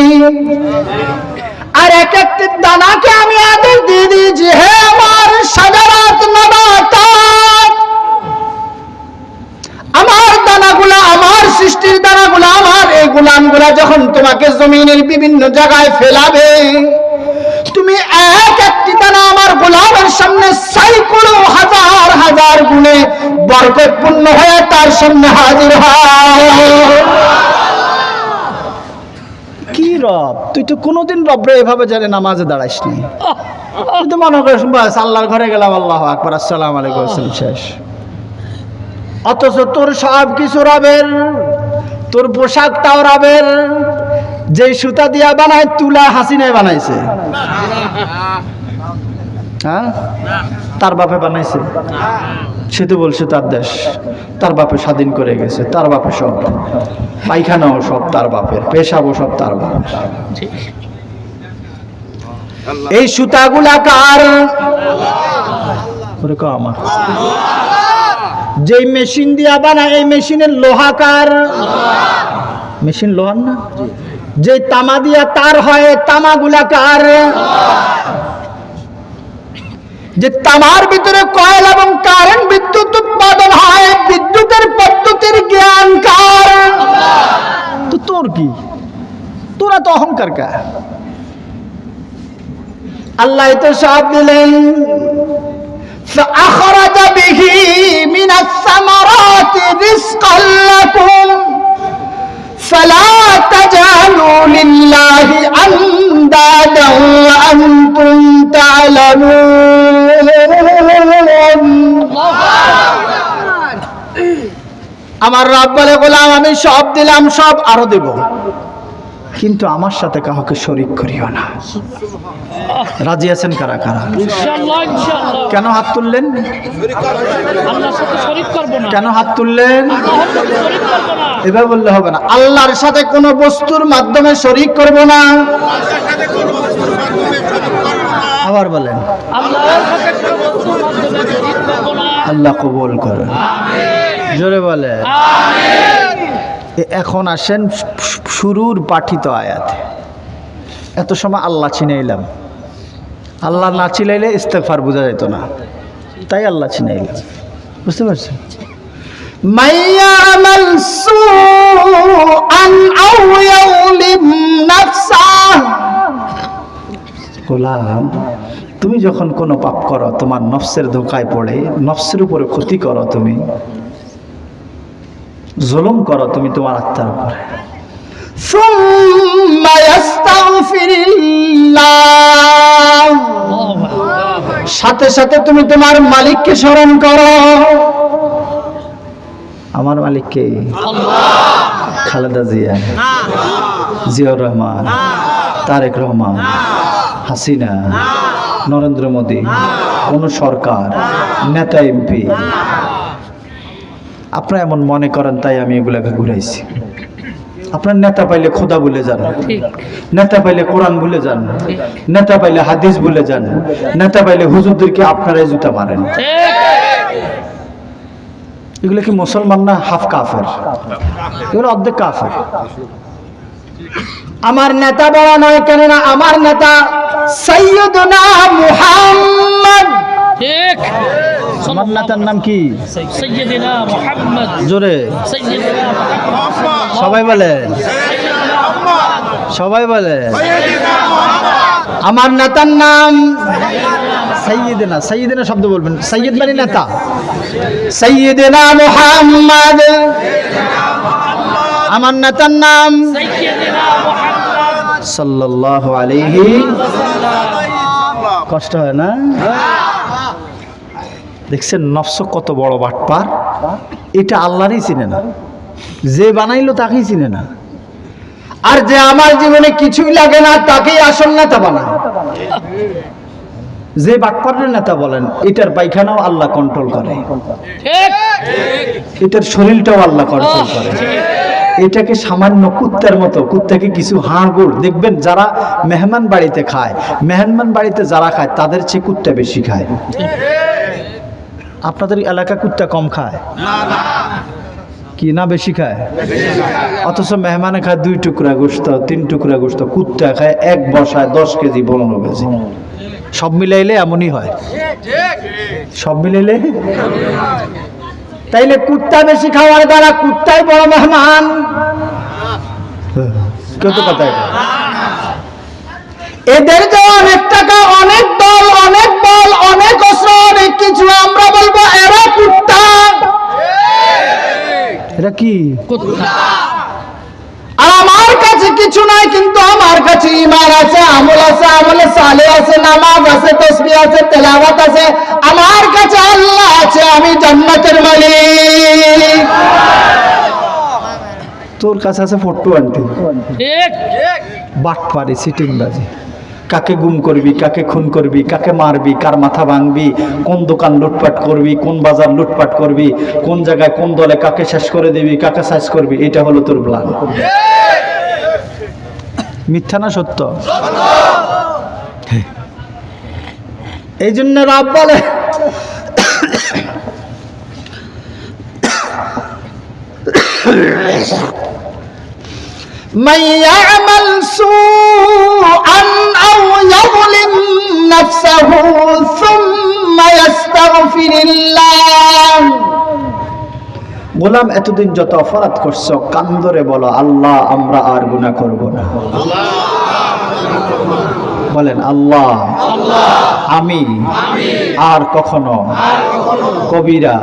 আর এক একটি দানাকে আমি আদেশ দিয়ে দিয়েছি, হে আমার সাজারাত নাবাতাত, আমার দানাগুলা, আমার সৃষ্টির দানাগুলা, আমার এই গোলামগুলা যখন তোমাকে জমিনের বিভিন্ন জায়গায় ফেলাবে, তুমি এক একটি দানা আমার গোলামের সামনে সাইকুলো হাজার হাজার গুণে বরকতপূর্ণ হয়ে তার সামনে হাজির হয়। কি রব, তুই তো কোনোদিন রবরে এভাবে জানে নামাজে দাঁড়াইস নি। তুই তো মনে করিস বাস আল্লাহর ঘরে গেলাম, আল্লাহু আকবার, আসসালামু আলাইকুম, শেষ। অথচ তোর সব কিছু রবের, তোর পোশাকটাও রবের। যে সুতা দিয়া বানায় তুলা হাসিনায় বানাইছে, হ্যাঁ তার বাপে বানাইছে। সে তো বলছে তার দেশ, তার বাপে স্বাধীন করে গেছে, তার বাপে সব, পায়খানাও সব তার বাপের, পেশাবও সব তার বাপের। এই সুতাগুলা কার? আমার। যে মেশিন দিয়া বানায় এই মেশিনের লোহা কার? মেশিন লোহার না। যে তামা দিয়া তার হয় তামাগুলা কার? যে তামার ভিতরে কয়েল এবং কারেন্ট বিদ্যুৎ উৎপাদন হয়, বিদ্যুতের পদ্ধতির জ্ঞান কার? তো তোর কি, তোরা তো অহংকার কা? আল্লাহ তো সব দিলেন। فأخرج به من الثمرات رزقا لكم فلا تجعلوا لله أندادا وأنتم تعلمون আমার রব বলে গোলাম আমি সব দিলাম সব আরো দেব কিন্তু আমার সাথে কাউকে শরীক করিও না রাজি আছেন কারা কারা ইনশাআল্লাহ ইনশাআল্লাহ কেন হাত তুললেন আল্লাহর সাথে শরীক করব না কেন হাত তুললেন আল্লাহর সাথে শরীক করব না এভাবে বললে হবে না আল্লাহর সাথে কোনো বস্তুর মাধ্যমে শরীক করব না আবার বলেন আল্লাহর সাথে কোনো বস্তুর মাধ্যমে শরীক করব না আল্লাহ কবুল করুন জোরে বলে আমিন এখন আসেন শুরুর পাঠিত আয়াতে এত সময় আল্লাহ চিনাইলাম আল্লাহ না চিনাইলে ইস্তেগফার বোঝা যেত না তাই আল্লাহ চিনাইলাম বুঝতে পারছেন মাইয়ামাল সুআন আও ইয়াউলিম নাফসাহ গোলাম তুমি যখন কোনো পাপ করো তোমার নফসের ধোকায় পড়ে নফসের উপরে ক্ষতি করো তুমি জুলুম করো তুমি তোমার আত্মার উপরে সুম্মা ইয়াস্তাগফিরিল্লাহ সাথে সাথে তুমি তোমার মালিককে স্মরণ করো আমার মালিককে খালেদা জিয়া জিয়াউর রহমান তারেক রহমান হাসিনা নরেন্দ্র মোদী কোন সরকার নেতা এমপি আপনারা এমন মনে করেন তাই আমি এগুলাকে ঘুরাইছি আপনার নেতা পাইলে খোদা ভুলে যান নেতা পাইলে কোরআন ভুলে যান নেতা পাইলে হাদিস ভুলে যান নেতা পাইলে হুজুরদেরকে আপনারাই জুতা মারেন এগুলো কি মুসলমান না হাফ কাফের এগুলো অর্ধেক কাফের আমার নেতা বড় নয় কেননা আমার নেতা সাইয়্যিদুনা মুহাম্মদ ঠিক আমার নেতার নাম কি সাইয়্যিদিনা মুহাম্মদ জোরে সাইয়্যিদিনা মুহাম্মদ সবাই বলে সবাই বলে আমার নেতার নাম সাইয়্যিদিনা সাইয়্যিদিনা শব্দ বলবেন সাইয়্যিদ মানে নেতা সাইয়্যিদিনা মুহাম্মদ আমার নেতার নাম সাইয়্যিদিনা মুহাম্মদ সাল্লাল্লাহু আলাইহি কষ্ট হয় না দেখছেন নফস কত বড় বাটপার এটা আল্লাহরই চিনে না যে বানাইলো তাকেই চিনে না আর যে আমার জীবনে কিছুই লাগে না তাকেই আসল নেতা বানায় যে বাটপারের নেতা বলেন এটার পায়খানাও আল্লাহ কন্ট্রোল করে ঠিক এটার শরীরটাও আল্লাহ কন্ট্রোল করে এটাকে সামান্য কুত্তার মতো কুত্তাকে কিছু হাড়গোড় দেখবেন যারা মেহমান বাড়িতে খায় মেহমান বাড়িতে যারা খায় তাদের চেয়ে কুত্তা বেশি খায় আপনাদের এলাকা কুত্তা কম খায় কি না বেশি খায় অথচ মেহমানে খায় 2 টুকরা গোশত 3 টুকরা গোশত কুত্তা খায় এক বসায় 10 কেজি 15 কেজি সব মিলাইলে এমনই হয় সব মিলাইলে তাইলে কুত্তা বেশি খাওয়ার দ্বারা কুত্তাই বড় মেহমান কেউ তো কথা এদের যে অনেক টাকা অনেক দল অনেক বল অনেক অস্ত্র অনেক কিছু আমরা বলবো এরা কুত্তা এরা কি কুত্তা আর আমার কাছে কিছু নাই কিন্তু আমার কাছে ঈমান আছে আমলে সালেহ আছে নামাজ আছে তাসবিহ আছে তেলাওয়াত আছে আমার কাছে আল্লাহ আছে আমি জান্নাতের মালিক তোর কাছে আছে ফটো আনতে ঠিক বাটপারি সিটিং বাজি কাকে গুম করবি কাকে খুন করবি কাকে মারবি কার মাথা ভাঙবি কোন দোকান লুটপাট করবি কোন বাজার লুটপাট করবি কোন জায়গায় কোন দলে কাকে শেষ করে দিবি কাকে শেষ করবি এটা হলো তোর প্ল্যান মিথ্যা না সত্য এই জন্য রব বলে من يعمل سوءا أو يظلم نفسه ثم يستغفر الله গোলাম এতদিন যত অপরাধ করছো কান ধরে বলো আল্লাহ আমরা আর গুনাহ করব না বলেন আল্লাহ আমি আর কখনো কবিরা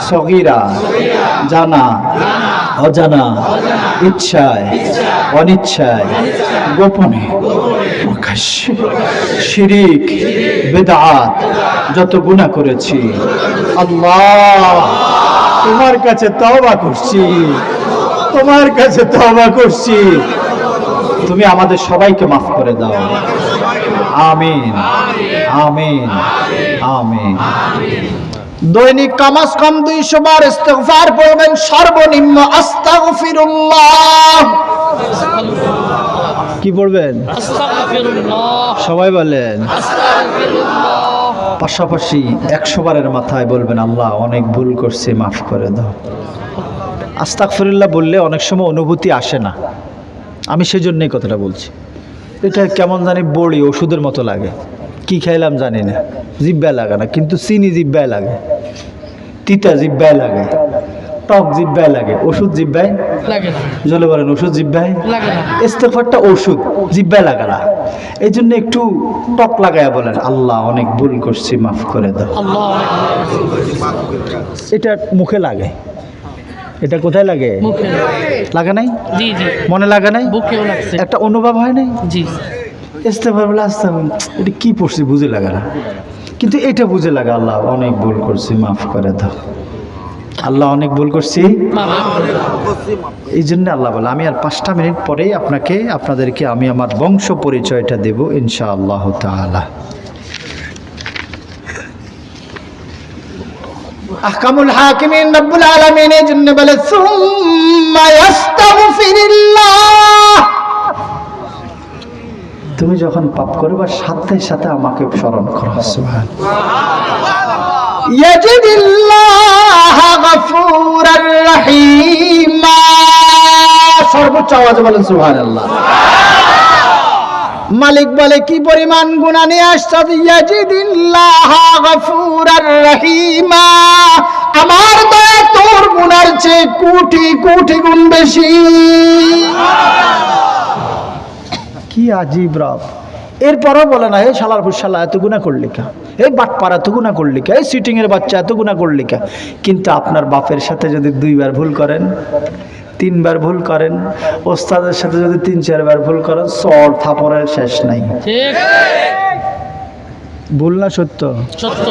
সগীরা জানা অজানা ইচ্ছায় অনিচ্ছায় গোপনে প্রকাশ্যে শিরিক বিদআত যত গুনাহ করেছি আল্লাহ তোমার কাছে তওবা করছি, তোমার কাছে তওবা করছি, তুমি আমাদের সবাইকে মাফ করে দাও। আমিন আমিন আমিন। দৈনিক কমস কম 200 বার ইস্তিগফার পড়বেন, সর্বনিম্ন আস্তাগফিরুল্লাহ। কি পড়বেন? আস্তাগফিরুল্লাহ। সবাই বলেন। আস্তাগফিরুল্লাহ। পাশাপাশি 100 বারের মাথায় বলবেন আল্লাহ অনেক ভুল করছি, মাফ করে দাও। আস্তাগফিরুল্লাহ বললে অনেক সময় অনুভূতি আসে না, আমি সেজন্যই কথাটা বলছি। এটা কেমন জানি বড়ি ওষুধের মতো লাগে, কি খাইলাম জানি না, জিব্বায় লাগে না, কিন্তু চিনি জিব্বায় লাগে, তিতা জিব্বায় লাগে, টক জিব্বায় লাগে, ওষুধ জিব্বায় লাগে না। জলে বলেন ওষুধ জিব্বায় লাগে না। ইস্তেগফারটা ওষুধ, জিব্বায় লাগে না। এই জন্য একটু টক লাগায়া বলেন আল্লাহ অনেক ভুল করছি, মাফ করে দাও। আল্লাহ এটা মুখে লাগে, এটা কোথায় লাগে? মুখে লাগে নাই? জি জি, মনে লাগে নাই? বুকেও লাগছে। একটা অনুভব হয় নাই? জি, ইস্তেগফার বলে আস্তাগফিরুল্লাহ, এটা কি পড়ছি বুঝে লাগে না, কিন্তু এটা বুঝে লাগে আল্লাহ অনেক ভুল করছি, মাফ করে দাও। আল্লাহ অনেক ভুল করছি, এই জন্য আল্লাহ বলে আমি আর 5টা মিনিট পরেই আপনাদেরকে আমি আমার বংশ পরিচয়টা দেব ইনশাআল্লাহ তাআলা। আহকামুল হাকিমিন রব্বুল আলামিন এই জন্য বলে সুম্মা ইস্তাগফিরুল্লাহ। তুমি যখন পাপ করবে সাথে সাথে আমাকে স্মরণ করো, সুবহানাল্লাহ। ইয়াজিদিল্লাহ গফুরার রহিমা, সর্বোচ্চ আওয়াজে বলেন সুবহানাল্লাহ। মালিক বলে কি পরিমাণ গুনাহ নিয়ে আসছো, ইয়াজিদিল্লাহ গফুরার রহিমা, আমার দয়া তোর গুনার চেয়ে কোটি কোটি গুণ বেশি। কি আজীব রব। এরপরও বলে না এই শালার ফুসালা এত গুণা করলি কা, এই বাটপাড়া এত গুণা করলি কা, এই সিটিং এর বাচ্চা এত গুণা করলি কা। কিন্তু আপনার বাপের সাথে যদি 2 বার ভুল করেন, 3 বার ভুল করেন, ওস্তাদের সাথে যদি 3-4 বার ভুল করেন, চড় থাপড়ের শেষ নাই। ঠিক, ভুল না সত্য? সত্য।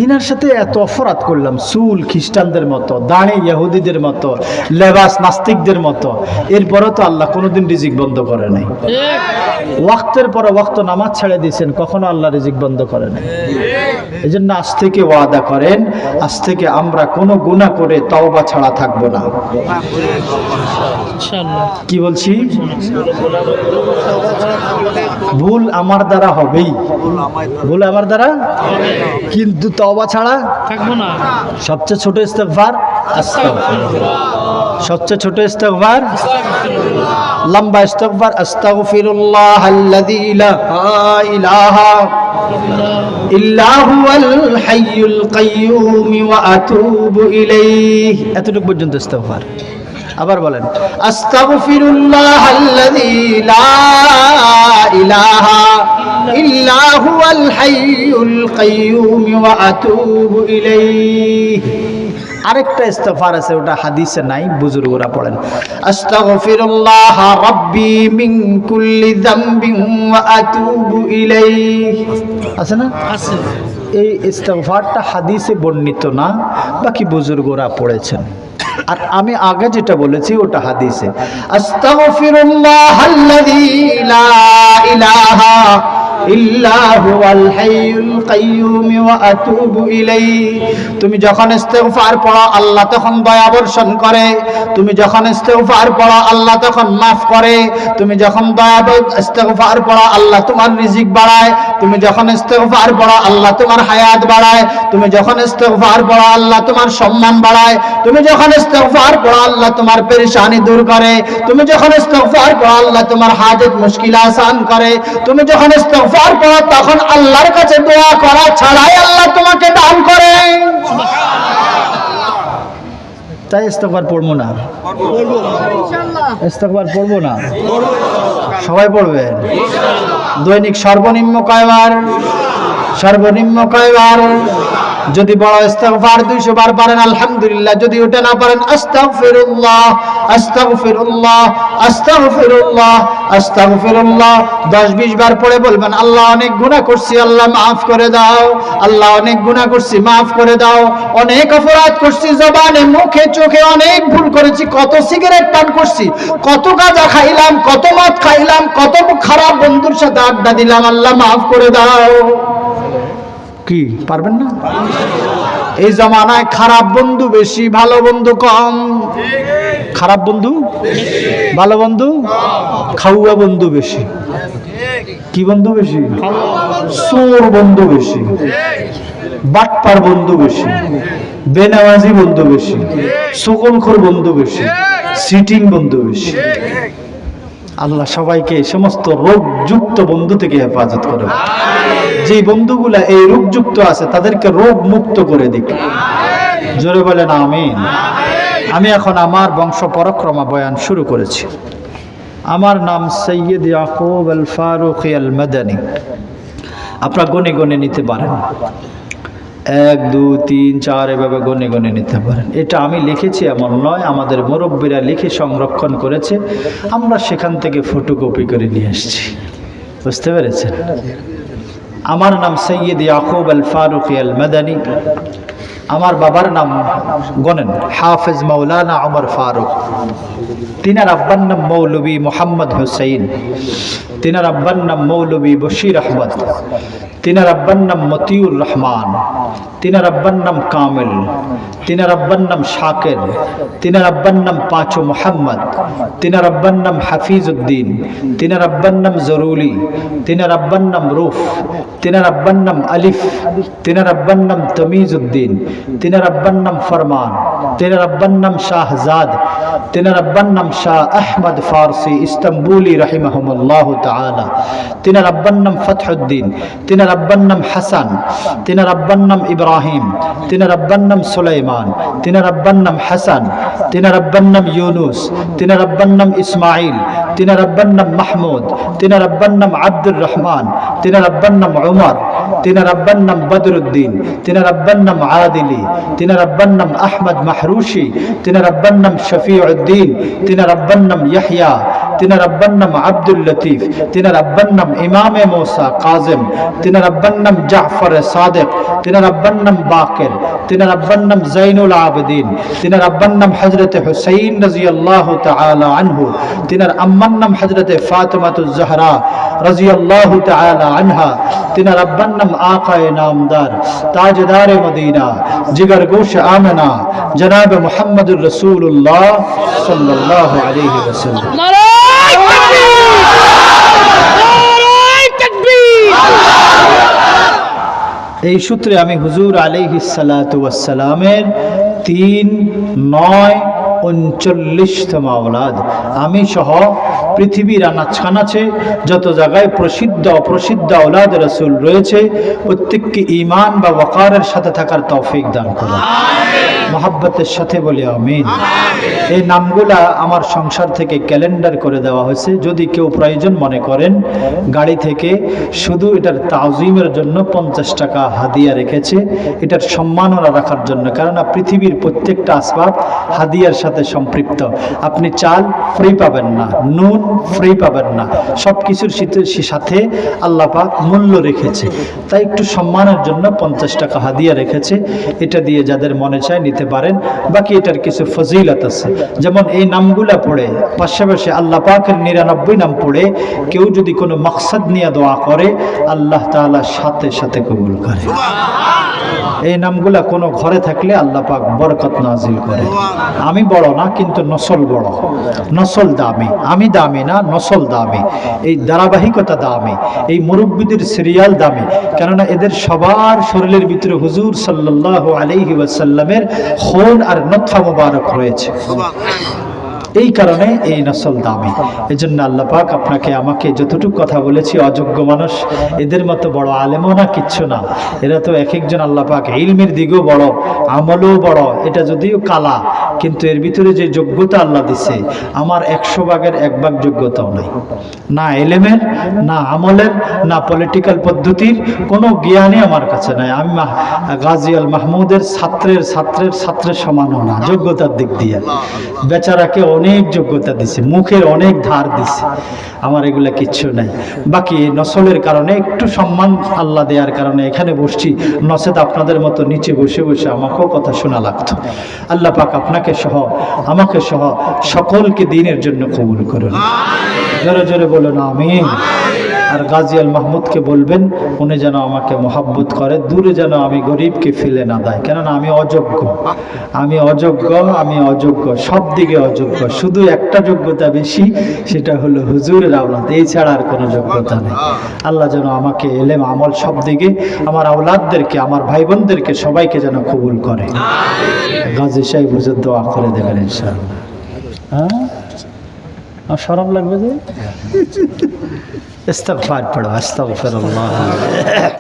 ইনার সাথে এত অপরাধ করলাম, চুল খ্রিস্টানদের মতো, দাঁড়ি ইহুদিদের মতো, লেবাস নাস্তিকদের মতো, এরপরও তো আল্লাহ কোনোদিন রিজিক বন্ধ করে নাই। ঠিক, ওয়াক্তের পরে ওয়াক্ত নামাজ ছেড়ে দিয়েছেন, কখনো আল্লাহ রিজিক বন্ধ করে নাই। এই জন্য আজ থেকে ওয়াদা করেন, আজ থেকে আমরা কোনো গুনাহ করে তওবা ছাড়া থাকবো না। ইনশাআল্লাহ। কি বলছি? ভুল আমার দ্বারা হবেই, ভুল আমার দ্বারা, কিন্তু তওবা ছাড়া থাকবো না। সবচেয়ে ছোট ইস্তেগফার আস্তাগফিরুল্লাহ, সবচেয়ে ছোট ইস্তেগফার, লম্বা ইস্তেগফার আস্তাগফিরুল্লাহ আল্লাযী লা ইলাহা ইল্লা হুয়াল হাইয়ুল কাইয়্যুম ওয়া আতুবু ইলাইহি, এতটুকু পর্যন্ত ইস্তেগফার। আবার বলেন আস্তাগফিরুল্লাহ আল্লাযী লা ইলাহা ইল্লা হুয়াল হাইয়ুল কাইয়্যুম ওয়া আতুবু ইলাইহি। আরেকটা ইস্তেগফার আছে, ওটা হাদিসে নাই, বুজুর্গরা পড়েন আস্তাগফিরুল্লাহ রাব্বি মিন কুল্লি যামবিন ওয়া আতুবু ইলাইহি, আছে না? আছে। এই ইস্তেগফারটা হাদিসে বর্ণিত না, বাকি বুজুর্গরা পড়েছেন। আর আমি আগে যেটা বলেছি ওটা হাদিসে, আস্তাগফিরুল্লাহ আল্লাযী লা ইলাহা ইল্লা হুয়াল হাইয়ুল কাইয়্যুম ওয়া আতুবু ইলাইহি। তুমি যখন ইস্তেগফার পড়ো আল্লাহ তখন দয়া বর্ষণ করে, তুমি যখন ইস্তেগফার পড়ো আল্লাহ তখন মাফ করে, তুমি যখন ইস্তেগফার পড়ো আল্লাহ তোমার রিজিক বাড়ায়, তুমি যখন ইস্তেগফার পড়ো আল্লাহ তোমার হায়াত বাড়ায়, তুমি যখন ইস্তেগফার পড়ো আল্লাহ তোমার সম্মান বাড়ায়, তুমি যখন ইস্তেগফার পড়ো আল্লাহ তোমার পেরেশানি দূর করে, তুমি যখন ইস্তেগফার পড়ো আল্লাহ তোমার হাজত মুশকিল আসান করে, তুমি যখন ইস্তেগফার পড়ো তখন আল্লাহর কাছে দোয়া করা ছাড়াই আল্লাহ তোমাকে দান করে। তাই ইস্তেগফার পড়বো না? ইস্তেগফার পড়বো না? সবাই পড়বেন। দৈনিক সর্বনিম্ন কয়বার? সর্বনিম্ন কয়বার? যদি বড় ইস্তিগফার 200 বার পারেন আলহামদুলিল্লাহ, যদি ওটা না পারেন আস্তাগফিরুল্লাহ আস্তাগফিরুল্লাহ আস্তাগফিরুল্লাহ আস্তাগফিরুল্লাহ 10-20 বার পড়ে বলবেন, আল্লাহ অনেক গুনাহ করছি, আল্লাহ মাফ করে দাও, আল্লাহ অনেক গুনাহ করছি, মাফ করে দাও, অনেক অপরাধ করছি, জবানে মুখে চোখে অনেক ভুল করেছি, কত সিগারেট পান করছি, কত গাঁজা খাইলাম, কত মদ খাইলাম, কত খারাপ বন্ধুর সাথে আড্ডা দিলাম, আল্লাহ মাফ করে দাও। কি পারবেন না? এই জমানায় খারাপ বন্ধু বেশি, ভালো বন্ধু কম। খারাপ বন্ধু, ভালো বন্ধু, খাওয়া বন্ধু বেশি। কি বন্ধু বেশি? চোর বন্ধু বেশি, বাটপার বন্ধু বেশি, বেনামাজি বন্ধু বেশি, সকলখোর বন্ধু বেশি, সিটিং বন্ধু বেশি। আল্লাহ সবাইকে সমস্ত রোগযুক্ত বন্ধু থেকে হেফাজত করে। যে বন্ধুগুলা এই রোগযুক্ত আছে তাদেরকে রোগ মুক্ত করে দিক। জোরে বলেন আমিন। আমি এখন আমার বংশ পরক্রমা বয়ান শুরু করেছি। আমার নাম সৈয়দ ইয়াকুব আল ফারুকি আল মাদানী। আপনারা গনে গনে নিতে পারেন, 1 2 3 4 এভাবে গনে গনে নিতে পারেন। এটা আমি লিখেছি এমন নয়, আমাদের মুরব্বীরা লিখে সংরক্ষণ করেছে, আমরা সেখান থেকে ফটোকপি করে নিয়ে আসছি। বুঝতে পেরেছেন? আমার নাম সৈয়দ ইয়াকুব আল ফারুকি আল মাদানী। আমার বাবার নাম গনেন হাফেজ মাওলানা ওমর ফারুক। তিনার আব্বার নাম মৌলভী মোহাম্মদ হুসাইন। তিনার আব্বার নাম মৌলভী বশির আহমদ। তিনার আব্বার নাম মতিউর রহমান। তিনার আব্বার নাম কামিল। তিনার আব্বার নাম শাকের। তিনার আব্বার নাম পাঁচু মোহাম্মদ। তিনার আব্বার নাম হাফিজ উদ্দিন। তিনার আব্বার নাম জরুলি। তিনার আব্বার নাম রুফ। তিনার আব্বার নাম আলিফ। তিনার আব্বার নাম তমিজ উদ্দিন। তিনার আব্বার নাম ফরমান। তিনার আব্বার নাম শাহজাদ। তিনার আব্বার নাম শাহ আহমদ ফারসি ইস্তাম্বুলি রাহিমাহুমুল্লাহ তাআলা। তিনার আব্বার নাম ফতহুদ্দিন। তিনার আব্বার নাম হাসান। তিনার আব্বার নাম ইব্রাহিম। তিনার আব্বার নাম সুলাইমান। তিনার আব্বার নাম হাসান। তিনার আব্বার নাম ইউনুস। তিনার আব্বার নাম ইসমাইল। তিনার আব্বার নাম মাহমুদ। তিনার আব্বার নাম আব্দুর রহমান। তিনার আব্বার নাম উমর। তিনার আব্বার নাম বদরুদ্দিন। তিনার আব্বার নাম আদিলি। তিনার আব্বার নাম আহমদ মাহরুশি। তিনার আব্বার নাম শফিউদ্দিন। তিনার আব্বার নাম ইয়াহইয়া। তিনার আব্বার নাম আব্দুল লতিফ। তিনার আব্বার নাম ইমামে মুসা কাজিম। তিনার আব্বার নাম জাফর সাদিক। তিনার আব্বার নাম বাকির। তিনার আব্বার নাম জাইনুল আবেদিন। তিনার আব্বার নাম হযরত হুসাইন রাদিয়াল্লাহু তাআলা আনহু। তিনার আম্মার নাম হযরত ফাতিমাতুজ জাহরা রাদিয়াল্লাহু তাআলা আনহা। তিনার আব্বার নাম আকায়ে নামদার তাজদারে মদিনা জিগার গোশ আমেনা জনাব মুহাম্মদুর রাসূলুল্লাহ সাল্লাল্লাহু আলাইহি ওয়াসাল্লাম। এই সূত্রে আমি হুজুর আলাইহিস সালাতু ওয়াস সালামের 3-9-39তম আওলাদ। আমি সহ পৃথিবীর আনাচকানাচে যত জায়গায় প্রসিদ্ধ অপ্রসিদ্ধ আওলাদ রাসূল রয়েছে প্রত্যেককে ঈমান বা ওয়াকারের সাথে থাকার তৌফিক দান করুন। মহব্বতের সাথে বলি আমিন। এই নামগুলা আমার সংসার থেকে ক্যালেন্ডার করে দেওয়া হয়েছে। যদি কেউ প্রয়োজন মনে করেন, গাড়ি থেকে শুধু এটার তাজিমের জন্য 50 টাকা হাদিয়া রেখেছে, এটার সম্মাননা রাখার জন্য। কেননা পৃথিবীর প্রত্যেকটা আসবাব হাদিয়ার সাথে সম্পৃক্ত। আপনি চাল ফ্রি পাবেন না, নুন ফ্রি পাবেন না, সব কিছুর সাথে আল্লাহ পাক মূল্য রেখেছে। তাই একটু সম্মানের জন্য 50 টাকা হাদিয়া রেখেছে। এটা দিয়ে যাদের মনে চায় নিতে পারেন। বাকি এটার কিছু ফজিলত আছে, যেমন এই নামগুলা পড়ে পাশাপাশি আল্লাহ পাকের 99 নাম পড়ে কেউ যদি কোনো মাকসাদ নিয়ে দোয়া করে আল্লাহ তাআলা সাথে সাথে কবুল করে। এই নামগুলা কোনো ঘরে থাকলে আল্লাহ পাক বরকত নাজিল করে। আমি বড় না, কিন্তু নসল বড়, নসল দামি। আমি দামি না, নসল দামি। এই ধারাবাহিকতা দামি, এই মুরব্বীদের সিরিয়াল দামি। কেননা এদের সবার শরীরের ভিতরে হুজুর সাল্লাল্লাহু আলাইহি ওয়াসাল্লামের খুন আর নতফা মুবারক রয়েছে। এই কারণে এই নসল দামি। এই জন্য আল্লাহ পাক আপনাকে আমাকে যতটুকু কথা বলেছি, অযোগ্য মানুষ এদের মতো বড় আলেমও না, কিচ্ছু না। এরা তো এক একজন আল্লাহ পাক ইলমের দিকেও বড়, আমলও বড়। এটা যদিও কালা, কিন্তু এর ভিতরে যে যোগ্যতা আল্লাহ দিছে, আমার 100 ভাগের 1 ভাগ যোগ্যতাও নাই। না এলেমের, না আমলের, না পলিটিক্যাল পদ্ধতির কোনো জ্ঞানই আমার কাছে নাই। আমি গাজী আল মাহমুদের ছাত্রের সমানও না যোগ্যতার দিক দিয়ে। বেচারাকে অনেক যোগ্যতা দিছে, মুখের অনেক ধার দিছে, আমার এগুলা কিচ্ছু নাই। বাকি নসলের কারণে একটু সম্মান আল্লাহ দেওয়ার কারণে এখানে বসছি, নসেদ আপনাদের মতো নিচে বসে বসে আমাকেও কথা শোনা লাগতো। আল্লাহ পাক আপনাকে সহ আমাকে সহ সকলকে দ্বীনের জন্য কবুল করুন। জোরে জোরে বলুন আমিন। আর গাজী আল মাহমুদকে বলবেন উনি যেন আমাকে মহাব্বত করে, দূরে যেন আমি গরিবকে ফেলে না দেয়, কেননা আমি অযোগ্য, আমি অযোগ্য, সব দিকে অযোগ্য। শুধু একটা যোগ্যতা বেশি, সেটা হলো হুজুরের আওলাদ, এই ছাড়া আর কোনো যোগ্যতা নেই। আল্লাহ যেন আমাকে এলেম আমল সব দিকে, আমার আওলাদদেরকে, আমার ভাই বোনদেরকে সবাইকে যেন কবুল করে। গাজী সাহেব হুজুর দোয়া করে দেবেন ইনশাআল্লাহ। হ্যাঁ, আর শরম লাগবে যে? ইস্তিগফার পড়ো, আস্তাগফিরুল্লাহ।